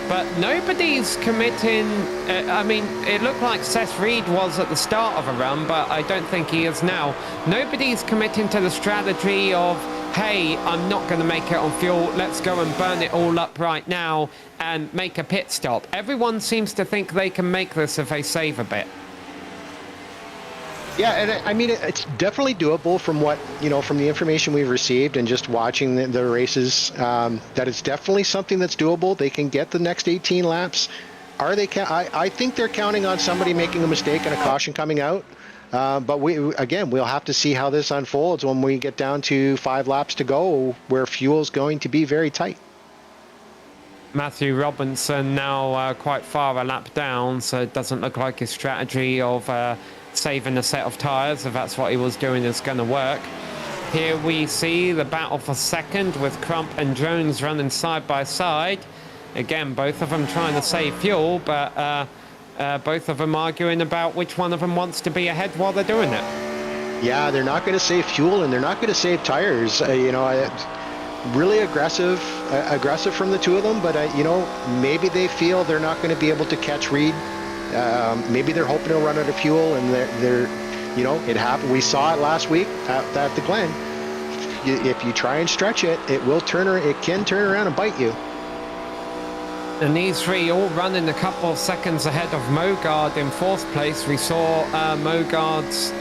But nobody's committing. I mean, it looked like Seth Reed was at the start of a run, but I don't think he is now. Nobody's committing to the strategy of, hey, I'm not going to make it on fuel. Let's go and burn it all up right now and make a pit stop. Everyone seems to think they can make this if they save a bit. Yeah, and I mean, it's definitely doable from what, from the information we've received and just watching the races, that it's definitely something that's doable. They can get the next 18 laps. Are they? I think they're counting on somebody making a mistake and a caution coming out. But we'll have to see how this unfolds when we get down to 5 laps to go, where fuel's going to be very tight. Matthew Robinson now quite far a lap down, so it doesn't look like his strategy of saving a set of tyres, if that's what he was doing, is going to work. Here we see the battle for second with Crump and Jones running side by side. Again, both of them trying to save fuel, but both of them arguing about which one of them wants to be ahead while they're doing it. Yeah, they're not going to save fuel and they're not going to save tires. Really aggressive from the two of them, but maybe they feel they're not going to be able to catch Reed. Maybe they're hoping to run out of fuel, and it happened. We saw it last week at the Glen. If you try and stretch it, it can turn around and bite you. And these three all running a couple of seconds ahead of Mogard in 4th place. We saw Mogard's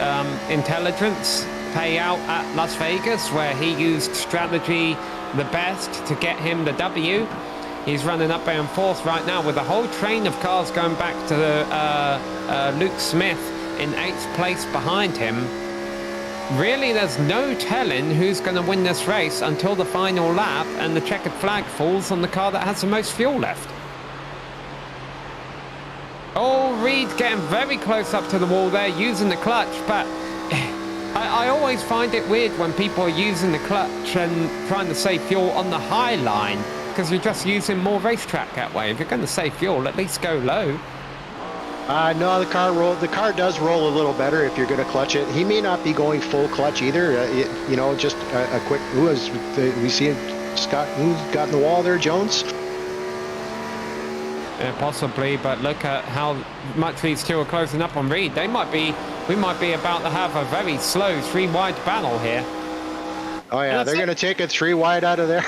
intelligence pay out at Las Vegas, where he used strategy the best to get him the W. He's running up there in 4th right now with a whole train of cars going back to Luke Smith in 8th place behind him. really there's no telling who's going to win this race until the final lap and the checkered flag falls on the car that has the most fuel left. Oh, Reed getting very close up to the wall there, using the clutch, but I always find it weird when people are using the clutch and trying to save fuel on the high line, because you're just using more racetrack that way. If you're going to save fuel, at least go low. No, the car does roll a little better if you're going to clutch it. He may not be going full clutch either. Just a quick. We see Scott. Who's got in the wall there? Jones. Yeah, possibly, but look at how much these two are closing up on Reed. We might be about to have a very slow 3-wide battle here. Oh yeah, they're going to take it 3 wide out of there.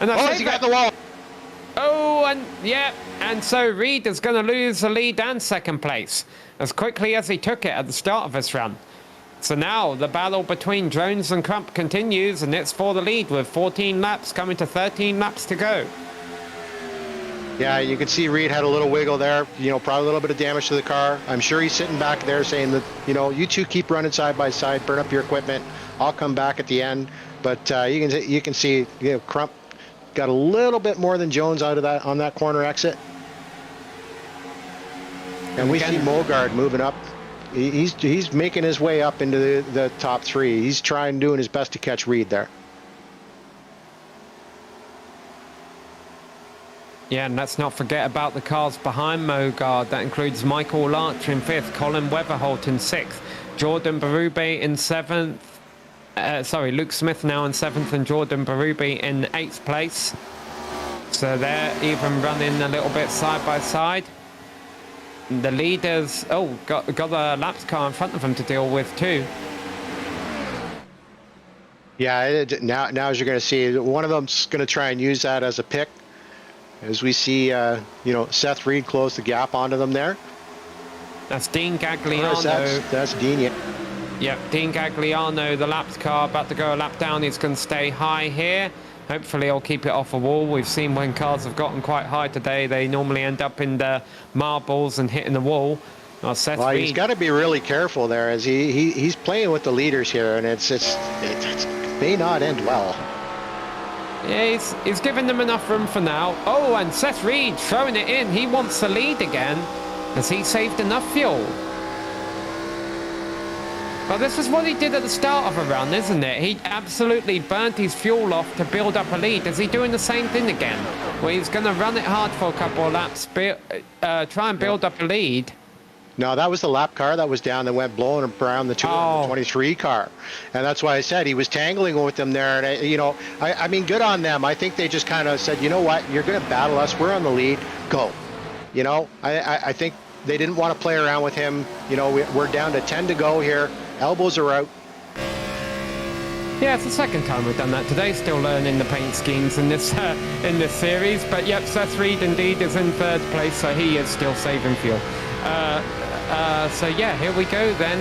And he got the wall. Oh, and yeah, and so Reed is going to lose the lead and second place as quickly as he took it at the start of this run. So now the battle between Jones and Crump continues, and it's for the lead with 14 laps coming to 13 laps to go. Yeah, you can see Reed had a little wiggle there, probably a little bit of damage to the car. I'm sure he's sitting back there saying that, you two keep running side by side, burn up your equipment. I'll come back at the end. But you can see, Crump got a little bit more than Jones out of that on that corner exit. And we see Mogard moving up. He's making his way up into the top 3. He's doing his best to catch Reed there. Yeah, and let's not forget about the cars behind Mogard. That includes Michael Larcher in 5th, Colin Weatherholt in 6th, Jordan Berube in 7th. Luke Smith now in 7th and Jordan Berube in 8th place. So they're even running a little bit side by side. The leaders, got a laps car in front of them to deal with too. Yeah, now as you're going to see, one of them's going to try and use that as a pick. As we see, Seth Reed close the gap onto them there. That's Dean Gagliano. That's Dean, yeah. Yep, Dean Gagliano, the laps car, about to go a lap down. He's going to stay high here. Hopefully he'll keep it off a wall. We've seen when cars have gotten quite high today, they normally end up in the marbles and hitting the wall. Seth Reed, he's got to be really careful there as he's playing with the leaders here, and it may not end well. Yeah, he's giving them enough room for now. Oh, and Seth Reed throwing it in. He wants the lead again. Has he saved enough fuel? Well, this is what he did at the start of a run, isn't it? He absolutely burnt his fuel off to build up a lead. Is he doing the same thing again? Where he's going to run it hard for a couple of laps, try and build up a lead? No, that was the lap car that was down that went blowing around the 23 car. And that's why I said he was tangling with them there. And, I mean, good on them. I think they just kind of said, you know what, you're going to battle us. We're on the lead. Go. I think they didn't want to play around with him. We're down to 10 to go here. Elbows are out. Yeah, it's the second time we've done that today. Still learning the paint schemes in this series. But, yep, Seth Reed indeed is in 3rd place, so he is still saving fuel. So yeah, here we go then.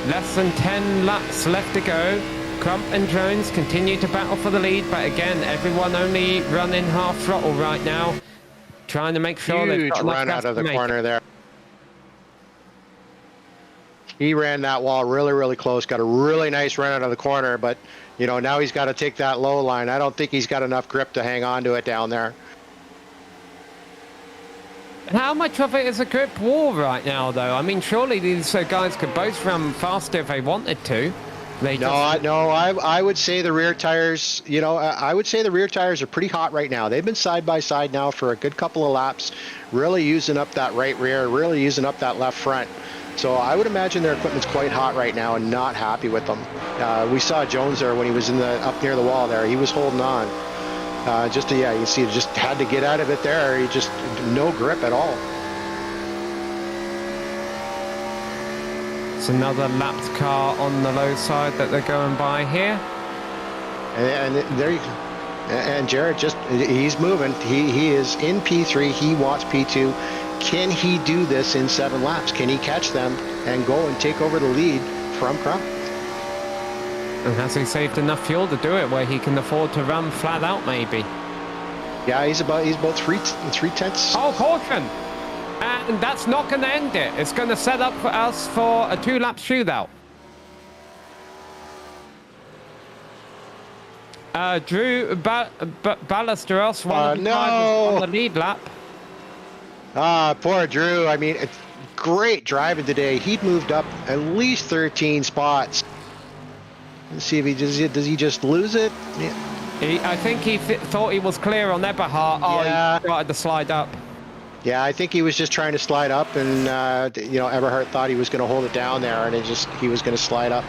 Less than 10 laps left to go. Crump and Jones continue to battle for the lead, but again, everyone only running half throttle right now, trying to make sure they've got enough run gas out of to the make corner there. He ran that wall really, really close. Got a really nice run out of the corner, but now he's got to take that low line. I don't think he's got enough grip to hang on to it down there. How much of it is a grip wall right now, though? I mean, surely these guys could both run faster if they wanted to. I would say the rear tires, I would say the rear tires are pretty hot right now. They've been side by side now for a good couple of laps, really using up that right rear, really using up that left front. So I would imagine their equipment's quite hot right now and not happy with them. We saw Jones there when he was up near the wall there. He was holding on. You can see he just had to get out of it there. He just no grip at all. It's another lapped car on the low side that they're going by here. And there you go. And Jared he's moving. He is in P3. He wants P2. Can he do this in 7 laps? Can he catch them and go and take over the lead from Crump? And has he saved enough fuel to do it where he can afford to run flat out maybe? Yeah, he's about 3/10. Oh, caution! And that's not going to end it. It's going to set up for us for a 2-lap shootout. Drew Ballesteros, one of the no. drivers on the lead lap. Poor Drew. I mean, it's great driving today. He'd moved up at least 13 spots. Let's see if does he just lose it? Yeah. I think he thought he was clear on Eberhard. Oh, Yeah. he started to slide up. Yeah, I think he was just trying to slide up, and Eberhard thought he was going to hold it down there, and he was going to slide up.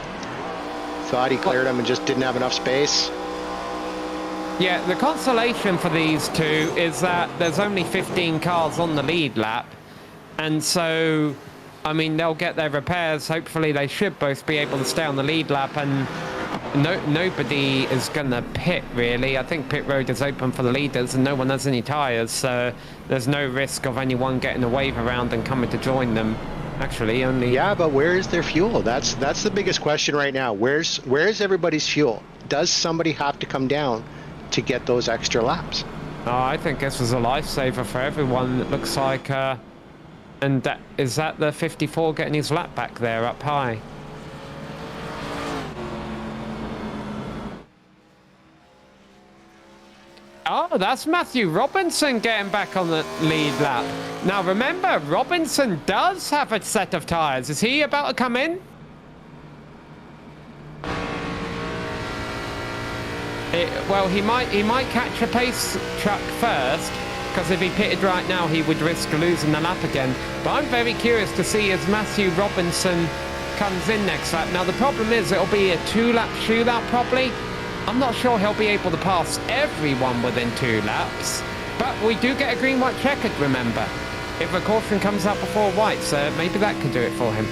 Thought he cleared him and just didn't have enough space. Yeah, the consolation for these two is that there's only 15 cars on the lead lap, and so, I mean, they'll get their repairs. Hopefully, they should both be able to stay on the lead lap, and nobody is going to pit, really. I think pit road is open for the leaders, and no one has any tyres, so there's no risk of anyone getting a wave around and coming to join them. Actually, only... Yeah, but where is their fuel? That's the biggest question right now. Where's everybody's fuel? Does somebody have to come down to get those extra laps? Oh, I think this was a lifesaver for everyone. It looks like, and is that the 54 getting his lap back there up high? Oh, that's Matthew Robinson getting back on the lead lap. Now remember, Robinson does have a set of tyres. Is he about to come in? Well, he might catch a pace truck first, because if he pitted right now, he would risk losing the lap again. But I'm very curious to see as Matthew Robinson comes in next lap. Now the problem is it'll be a 2-lap shootout probably. I'm not sure he'll be able to pass everyone within 2 laps, but we do get a green white checkered, remember, if a caution comes out before white, so maybe that could do it for him.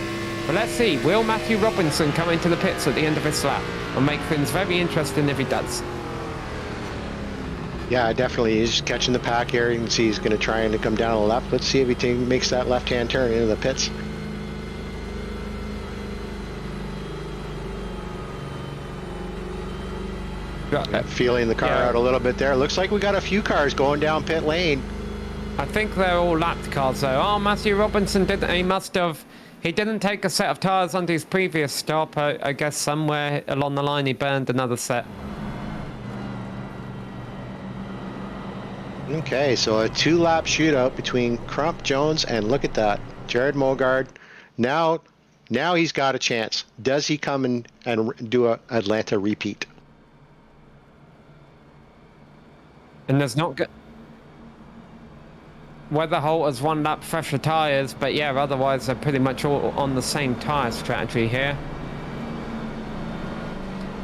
But let's see, will Matthew Robinson come into the pits at the end of this lap? Will make things very interesting if he does. Yeah, definitely. He's just catching the pack here. You can see he's going to try and come down on the left. Let's see if he makes that left-hand turn into the pits. Feeling the car out a little bit there. Looks like we got a few cars going down pit lane. I think they're all lapped cars though. Oh, Matthew Robinson didn't. He didn't take a set of tyres on his previous stop. I guess somewhere along the line he burned another set. Okay, so a 2-lap shootout between Crump, Jones, and look at that, Jared Mogard. Now he's got a chance. Does he come and do a Atlanta repeat? And there's not good. Weatherholt has 1 lap fresher tyres, but yeah, otherwise they're pretty much all on the same tyre strategy here.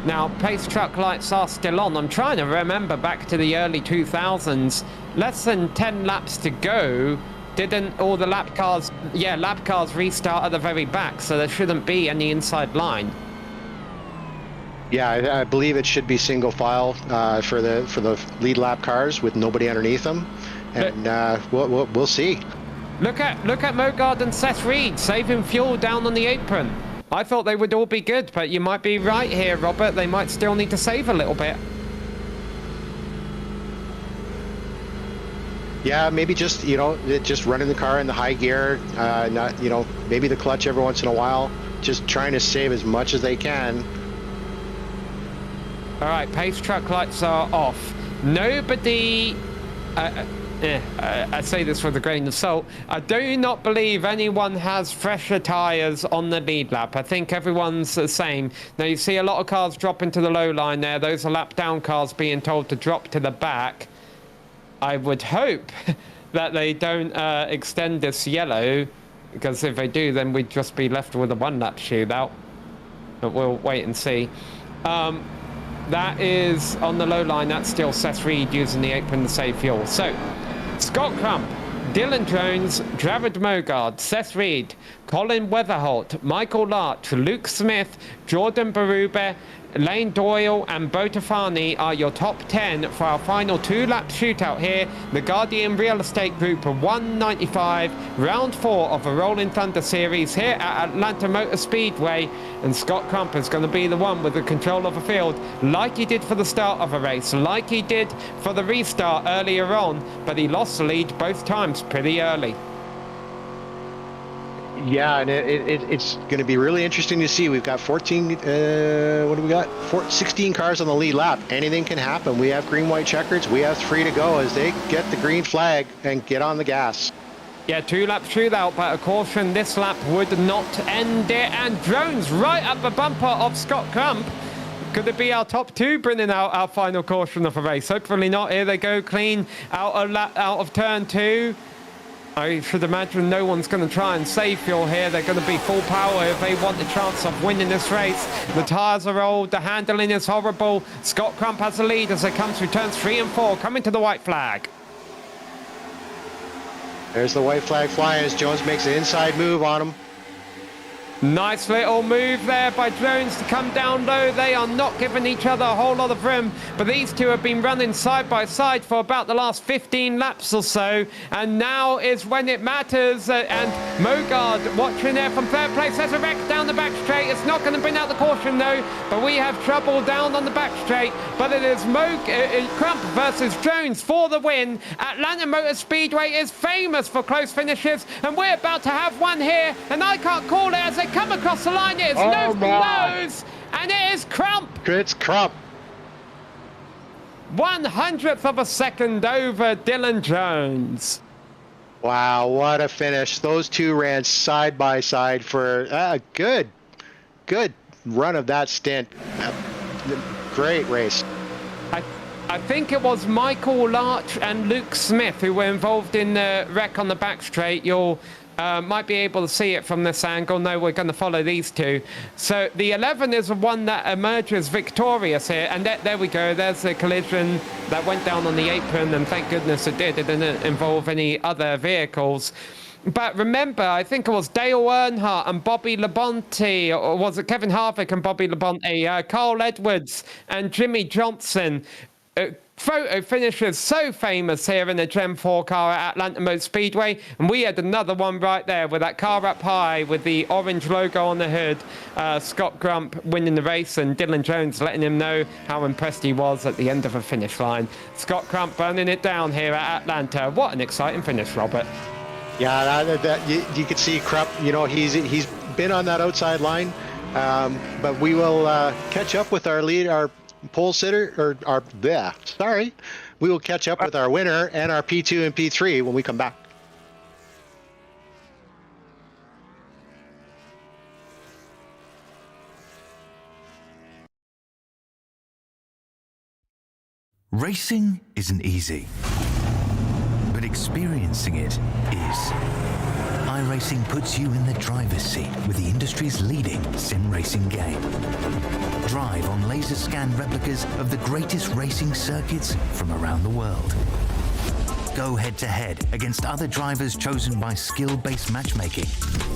Now, pace truck lights are still on. I'm trying to remember back to the early 2000s. Less than 10 laps to go. Didn't all the lap cars... Yeah, lap cars restart at the very back, so there shouldn't be any inside line. Yeah, I believe it should be single file for the lead lap cars with nobody underneath them, and we'll see. Look at Mogard and Seth Reed saving fuel down on the apron. I thought they would all be good, but you might be right here, Robert. They might still need to save a little bit. Yeah, maybe just running the car in the high gear, not maybe the clutch every once in a while, just trying to save as much as they can. All right, pace truck lights are off. Nobody... I say this with a grain of salt. I do not believe anyone has fresher tyres on the lead lap. I think everyone's the same. Now, you see a lot of cars drop into the low line there. Those are lap down cars being told to drop to the back. I would hope that they don't extend this yellow, because if they do, then we'd just be left with a 1-lap shootout. But we'll wait and see. That is on the low line. That's still Seth Reed using the apron to save fuel. So, Scott Crump, Dylan Jones, Jared Mogard, Seth Reed, Colin Weatherholt, Michael Larch, Luke Smith, Jordan Berube, Lane Doyle and Botafani are your top 10 for our final 2-lap shootout here. The Guardian Real Estate Group 195, round 4 of the Rolling Thunder Series here at Atlanta Motor Speedway. And Scott Crump is going to be the one with the control of the field, like he did for the start of a race, like he did for the restart earlier on, but he lost the lead both times pretty early. Yeah, and it's going to be really interesting to see. We've got 14, what do we got? 16 cars on the lead lap. Anything can happen. We have green, white checkers. We have 3 to go as they get the green flag and get on the gas. Yeah, 2-lap shootout, but a caution this lap would not end it. And Jones right up the bumper of Scott Crump. Could it be our top 2 bringing out our final caution of the race? Hopefully not. Here they go, clean out of turn 2. I should imagine no one's going to try and save fuel here. They're going to be full power if they want the chance of winning this race. The tyres are old. The handling is horrible. Scott Crump has the lead as they come through turns 3 and 4, coming to the white flag. There's the white flag flying as Jones makes an inside move on him. Nice little move there by Jones to come down low. They are not giving each other a whole lot of room, but these two have been running side by side for about the last 15 laps or so, and now is when it matters. And Mogard watching there from third place. There's a wreck down the back straight. It's not going to bring out the caution though, but we have trouble down on the back straight. But it is Crump versus Jones for the win. Atlanta Motor Speedway is famous for close finishes, and we're about to have one here, and I can't call it as they come across the line. It is nose to nose, and it is Crump. It's Crump. 100th of a second over Dylan Jones. Wow, what a finish. Those two ran side by side for a good run of that stint. Great race. I think it was Michael Larch and Luke Smith who were involved in the wreck on the back straight. You'll might be able to see it from this angle. No, we're going to follow these two. So the 11 is the one that emerges victorious here. And there we go. There's the collision that went down on the apron. And thank goodness it did. It didn't involve any other vehicles. But remember, I think it was Dale Earnhardt and Bobby Labonte, or was it Kevin Harvick and Bobby Labonte, Carl Edwards and Jimmy Johnson. Photo finishes so famous here in the Gen 4 car at Atlanta Motor Speedway, and we had another one right there with that car up high with the orange logo on the hood. Scott Crump winning the race and Dylan Jones letting him know how impressed he was at the end of the finish line. Scott Crump burning it down here at Atlanta. What an exciting finish, Robert. Yeah, you could see Crump, you know, he's been on that outside line, but we will catch up with our pole sitter, we will catch up with our winner and our P2 and P3 when we come back. Racing isn't easy, but experiencing it is. iRacing puts you in the driver's seat with the industry's leading sim racing game. Drive on laser scan replicas of the greatest racing circuits from around the world. Go head to head against other drivers chosen by skill-based matchmaking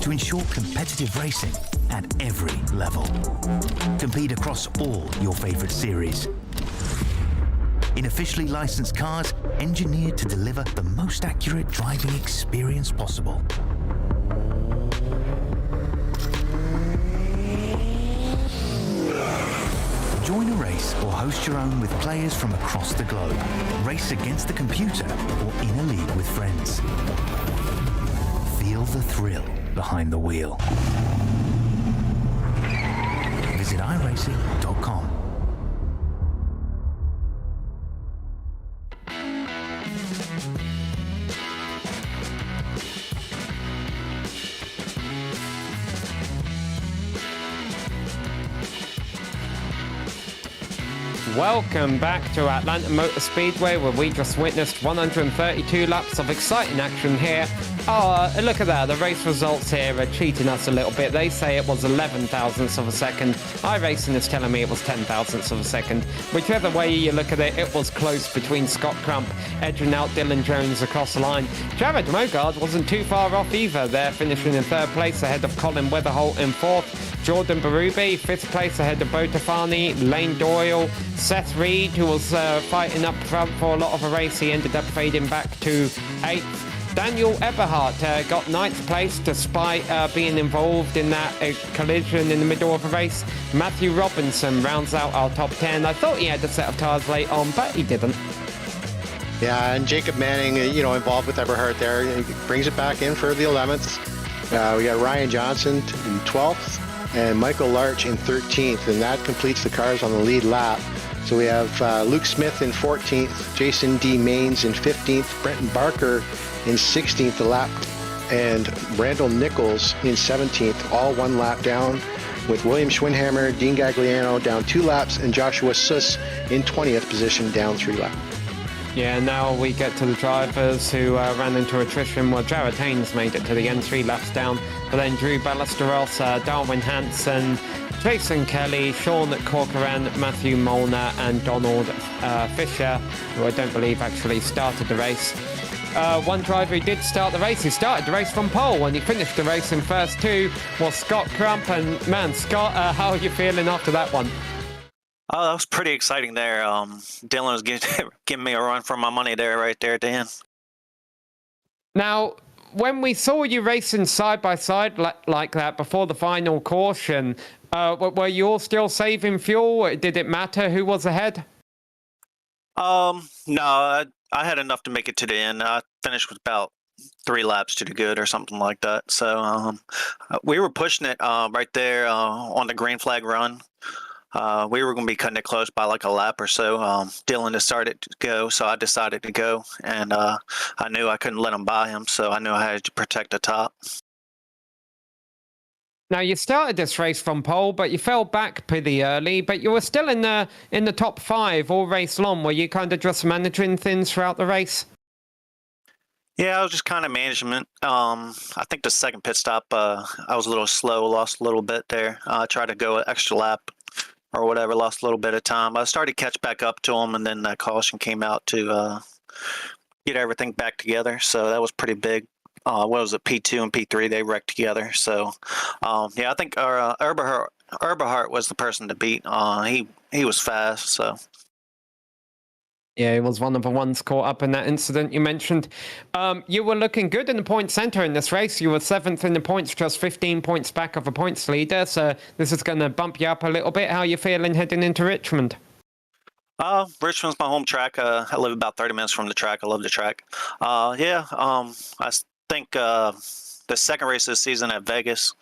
to ensure competitive racing at every level. Compete across all your favorite series. In officially licensed cars, engineered to deliver the most accurate driving experience possible. Join a race or host your own with players from across the globe. Race against the computer or in a league with friends. Feel the thrill behind the wheel. Visit iRacing.com. Welcome back to Atlanta Motor Speedway, where we just witnessed 132 laps of exciting action here. Oh, look at that. The race results here are cheating us a little bit. They say it was 11 thousandths of a second. iRacing is telling me it was 10 thousandths of a second. Whichever way you look at it, it was close between Scott Crump edging out Dylan Jones across the line. Jared Mogard wasn't too far off either. They're finishing in third place ahead of Colin Weatherholt in fourth. Jordan Berube, fifth place ahead of Bo Tafani, Lane Doyle, Seth Reed, who was fighting up front for a lot of a race. He ended up fading back to eighth. Daniel Eberhardt got ninth place despite being involved in that collision in the middle of the race. Matthew Robinson rounds out our top 10. I thought he had a set of tyres late on, but he didn't. Yeah, and Jacob Manning, involved with Eberhardt there, he brings it back in for the 11th. We got Ryan Johnson in 12th and Michael Larch in 13th, and that completes the cars on the lead lap. So we have Luke Smith in 14th, Jason D. Maines in 15th, Brenton Barker in 16th the lap, and Randall Nichols in 17th, all one lap down, with William Schwinhammer, Dean Gagliano down 2 laps, and Joshua Suss in 20th position down 3 laps. Yeah, now we get to the drivers who ran into attrition. Well, Jared Haynes made it to the end, 3 laps down, but then Drew Ballesteros, Darwin Hanson, Jason Kelly, Sean Corcoran, Matthew Molnar, and Donald Fisher, who I don't believe actually started the race. One driver who did start the race, he started the race from pole, and he finished the race in first 2, was Scott Crump. And man, Scott, how are you feeling after that one? Oh, that was pretty exciting there. Dylan was giving me a run for my money there, right there, Dan. Now, when we saw you racing side by side like that before the final caution, were you all still saving fuel? Did it matter who was ahead? No, I had enough to make it to the end. I finished with about 3 laps to the good or something like that. So we were pushing it right there on the green flag run. We were going to be cutting it close by like a lap or so. Dylan had started to go, so I decided to go, and I knew I couldn't let him by him, so I knew I had to protect the top. Now, you started this race from pole, but you fell back pretty early, but you were still in the top 5 all race long. Were you kind of just managing things throughout the race? Yeah, I was just kind of management. I think the second pit stop, I was a little slow, lost a little bit there. I tried to go an extra lap or whatever, lost a little bit of time. I started to catch back up to him, and then that caution came out to get everything back together. So that was pretty big. What was it, P2 and P3, they wrecked together. So, yeah, I think Eberhardt was the person to beat. He was fast, so. Yeah, he was one of the ones caught up in that incident you mentioned. You were looking good in the point center in this race. You were 7th in the points, just 15 points back of a points leader. So this is going to bump you up a little bit. How are you feeling heading into Richmond? Richmond's my home track. I live about 30 minutes from the track. I love the track. I think the second race this season at Vegas,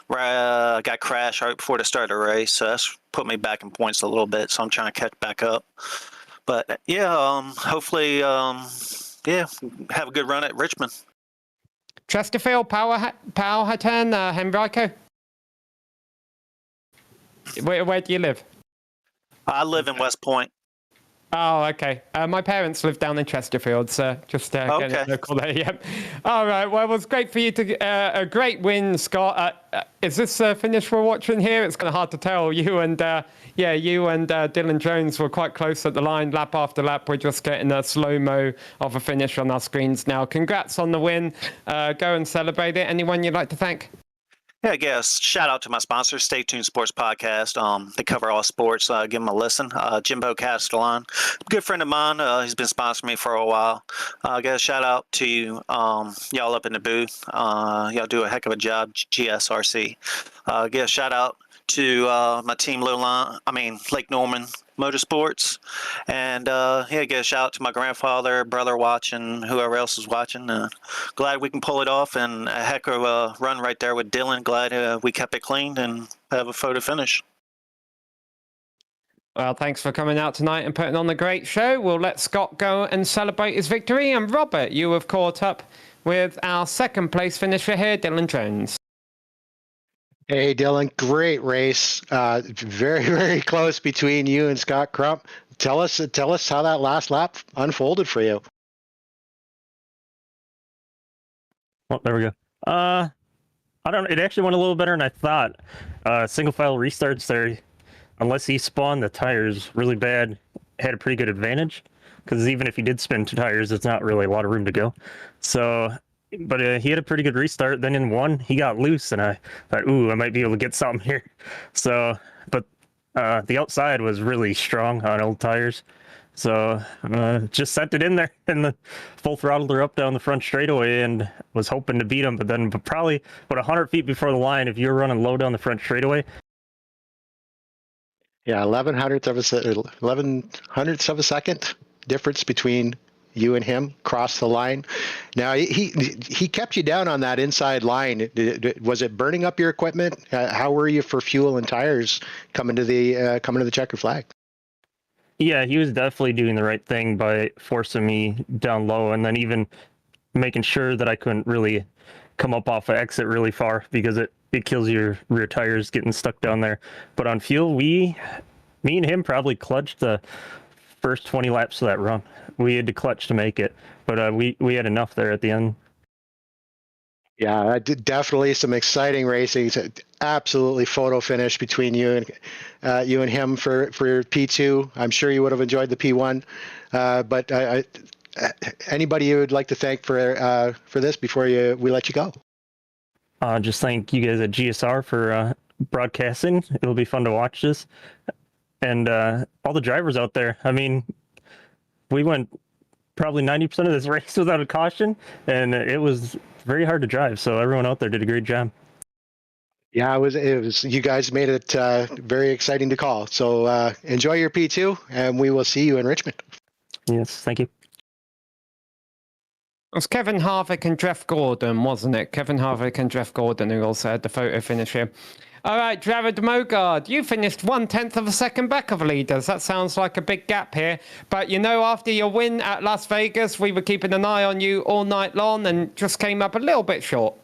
where I got crashed right before the start of the race. So that's put me back in points a little bit. So I'm trying to catch back up. But yeah, hopefully, have a good run at Richmond. Chesterfield, Powhatan, Henrico? Where do you live? I live in West Point. Oh, okay. My parents live down in Chesterfield, so just getting a local there. Yep. All right. Well, it was great for you to a great win, Scott. Is this the finish we're watching here? It's kind of hard to tell. You and Dylan Jones were quite close at the line, lap after lap. We're just getting a slow-mo of a finish on our screens now. Congrats on the win. Go and celebrate it. Anyone you'd like to thank? Yeah, I guess shout out to my sponsor, Stay Tuned Sports Podcast. They cover all sports. Give them a listen. Jimbo Castellan, good friend of mine. He's been sponsoring me for a while. I guess shout out to y'all up in the booth. Y'all do a heck of a job, GSRC. Guess shout out to my team, Lake Norman Motorsports, and give a shout out to my grandfather, brother watching, whoever else is watching. Glad we can pull it off, and a heck of a run right there with Dylan. Glad we kept it clean and have a photo finish. Well, thanks for coming out tonight and putting on a great show. We'll let Scott go and celebrate his victory. And Robert, you have caught up with our second place finisher here, Dylan Jones. Hey, Dylan, great race. Very, very close between you and Scott Crump. Tell us how that last lap unfolded for you. Well, there we go. It actually went a little better than I thought. Single file restarts there, unless he spawned the tires really bad, had a pretty good advantage. Because even if he did spin 2 tires, it's not really a lot of room to go. But he had a pretty good restart. Then in 1, he got loose, and I thought, I might be able to get something here. So, but the outside was really strong on old tires. So just sent it in there and the full throttled her up down the front straightaway and was hoping to beat him. But then probably about 100 feet before the line, if you're running low down the front straightaway. Yeah, 11 hundredths of a second difference between you and him crossed the line. Now he kept you down on that inside line. Was it burning up your equipment? How were you for fuel and tires coming to the checker flag? Yeah, he was definitely doing the right thing by forcing me down low, and then even making sure that I couldn't really come up off an exit really far, because it kills your rear tires getting stuck down there. But on fuel, me and him probably clutched the first 20 laps of that run. We had to clutch to make it, but we had enough there at the end. Yeah, definitely some exciting racing. It's absolutely photo finish between you and him for P2. I'm sure you would have enjoyed the P1, but anybody you would like to thank for this before we let you go? Just thank you guys at GSR for broadcasting. It'll be fun to watch this, and all the drivers out there. I mean, we went probably 90% of this race without a caution, and it was very hard to drive. So everyone out there did a great job. Yeah, it was. You guys made it very exciting to call. So enjoy your P2, and we will see you in Richmond. Yes, thank you. It was Kevin Harvick and Jeff Gordon, wasn't it? Kevin Harvick and Jeff Gordon who also had the photo finish here. All right, Jared Mogard, you finished 1/10 of a second back of leaders. That sounds like a big gap here. But, you know, after your win at Las Vegas, we were keeping an eye on you all night long and just came up a little bit short.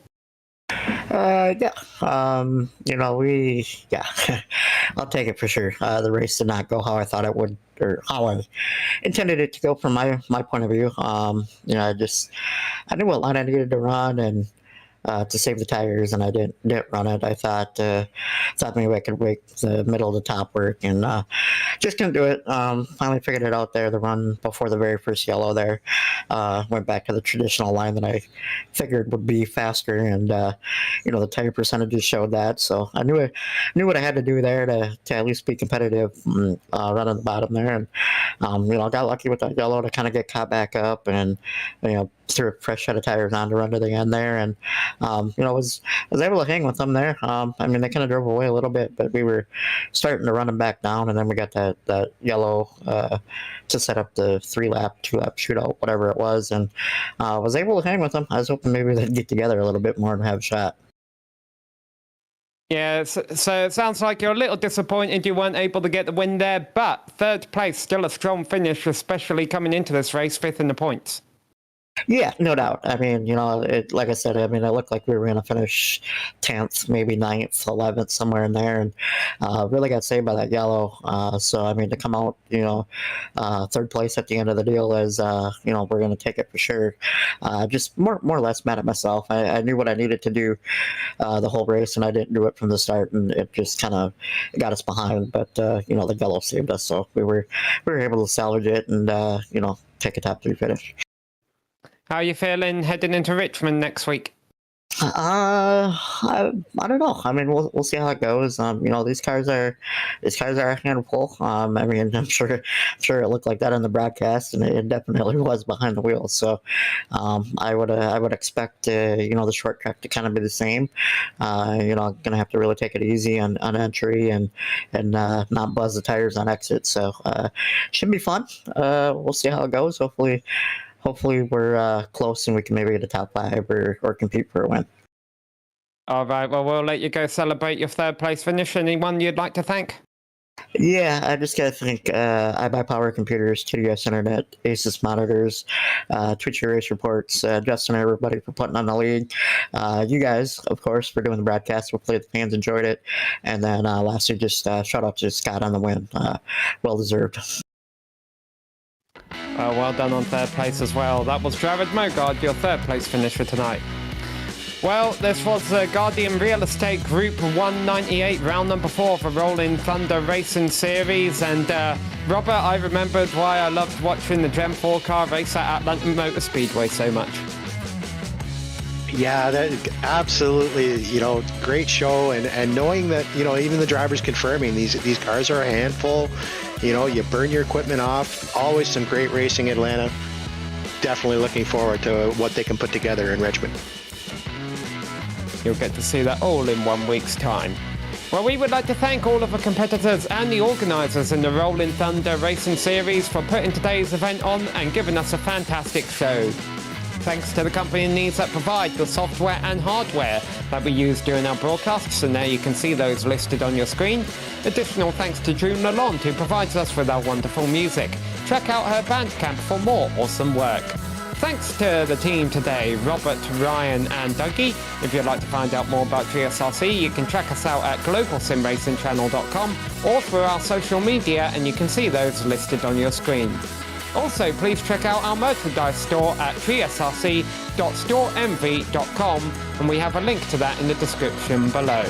Yeah. I'll take it for sure. The race did not go how I thought it would, or how I intended it to go from my point of view. I knew what line I needed to run and to save the tires, and I didn't run it. I thought maybe I could make the middle of the top work, and just couldn't do it. Finally figured it out there. The run before the very first yellow there, went back to the traditional line that I figured would be faster, and the tire percentages showed that. So I knew what I had to do there to at least be competitive, run on the bottom there, and got lucky with that yellow to kind of get caught back up, and threw a fresh set of tires on to run to the end there, and was able to hang with them there. They kind of drove away a little bit, but we were starting to run them back down, and then we got that yellow to set up the 2-lap shootout, whatever it was, and was able to hang with them. I was hoping maybe they'd get together a little bit more and have a shot. Yeah, so it sounds like you're a little disappointed you weren't able to get the win there, but third place, still a strong finish, especially coming into this race, 5th in the points. Yeah, no doubt. Like I said, it looked like we were going to finish 10th, maybe 9th, 11th, somewhere in there, and really got saved by that yellow. To come out, third place at the end of the deal is, we're going to take it for sure. Just more or less mad at myself. I knew what I needed to do the whole race, and I didn't do it from the start, and it just kind of got us behind. But the yellow saved us, so we were able to salvage it and take a top 3 finish. How are you feeling heading into Richmond next week? I don't know. We'll see how it goes. These cars are a handful. I'm sure it looked like that on the broadcast, and it definitely was behind the wheels. So, I would expect the short track to kind of be the same. Gonna have to really take it easy on entry and not buzz the tires on exit. So, should be fun. We'll see how it goes. Hopefully we're close and we can maybe get a top 5 or compete for a win. All right, well, we'll let you go celebrate your third place finish. Anyone you'd like to thank? Yeah, I just got to thank iBuyPower Computers, TDS Internet, Asus Monitors, Twitch Race Reports, Justin and everybody for putting on the lead. You guys, of course, for doing the broadcast. Hopefully the fans enjoyed it. And then lastly, just shout out to Scott on the win. Well deserved. Well done on third place as well. That was Jared Mogard, your third place finisher tonight. Well, this was the Guardian Real Estate Group 198, round number 4 of the Rolling Thunder Racing Series. And Robert, I remembered why I loved watching the Gen 4 car race at Atlanta Motor Speedway so much. Yeah, that absolutely, great show, and knowing that, even the drivers confirming these cars are a handful. You burn your equipment off. Always some great racing in Atlanta. Definitely looking forward to what they can put together in Richmond. You'll get to see that all in 1 week's time. Well, we would like to thank all of the competitors and the organisers in the Rolling Thunder Racing Series for putting today's event on and giving us a fantastic show. Thanks to the companies that provide the software and hardware that we use during our broadcasts, and there you can see those listed on your screen. Additional thanks to June Lalonde, who provides us with our wonderful music. Check out her Bandcamp for more awesome work. Thanks to the team today, Robert, Ryan and Dougie. If you'd like to find out more about GSRC, you can check us out at globalsimracingchannel.com or through our social media, and you can see those listed on your screen. Also, please check out our merchandise store at gsrc.storeenvy.com, and we have a link to that in the description below.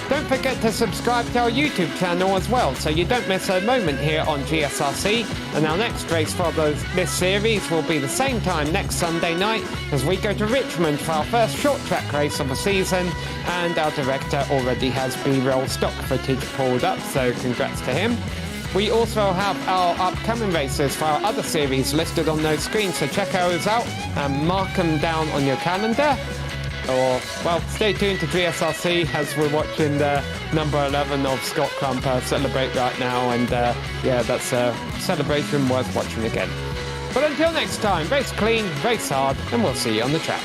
Don't forget to subscribe to our YouTube channel as well, so you don't miss a moment here on GSRC. And our next race for this series will be the same time next Sunday night as we go to Richmond for our first short track race of the season. And our director already has B-roll stock footage pulled up, so congrats to him. We also have our upcoming races for our other series listed on those screens, so check those out and mark them down on your calendar. Or, well, stay tuned to GSRC as we're watching the number 11 of Scott Crumper celebrate right now, and yeah, that's a celebration worth watching again. But until next time, race clean, race hard, and we'll see you on the track.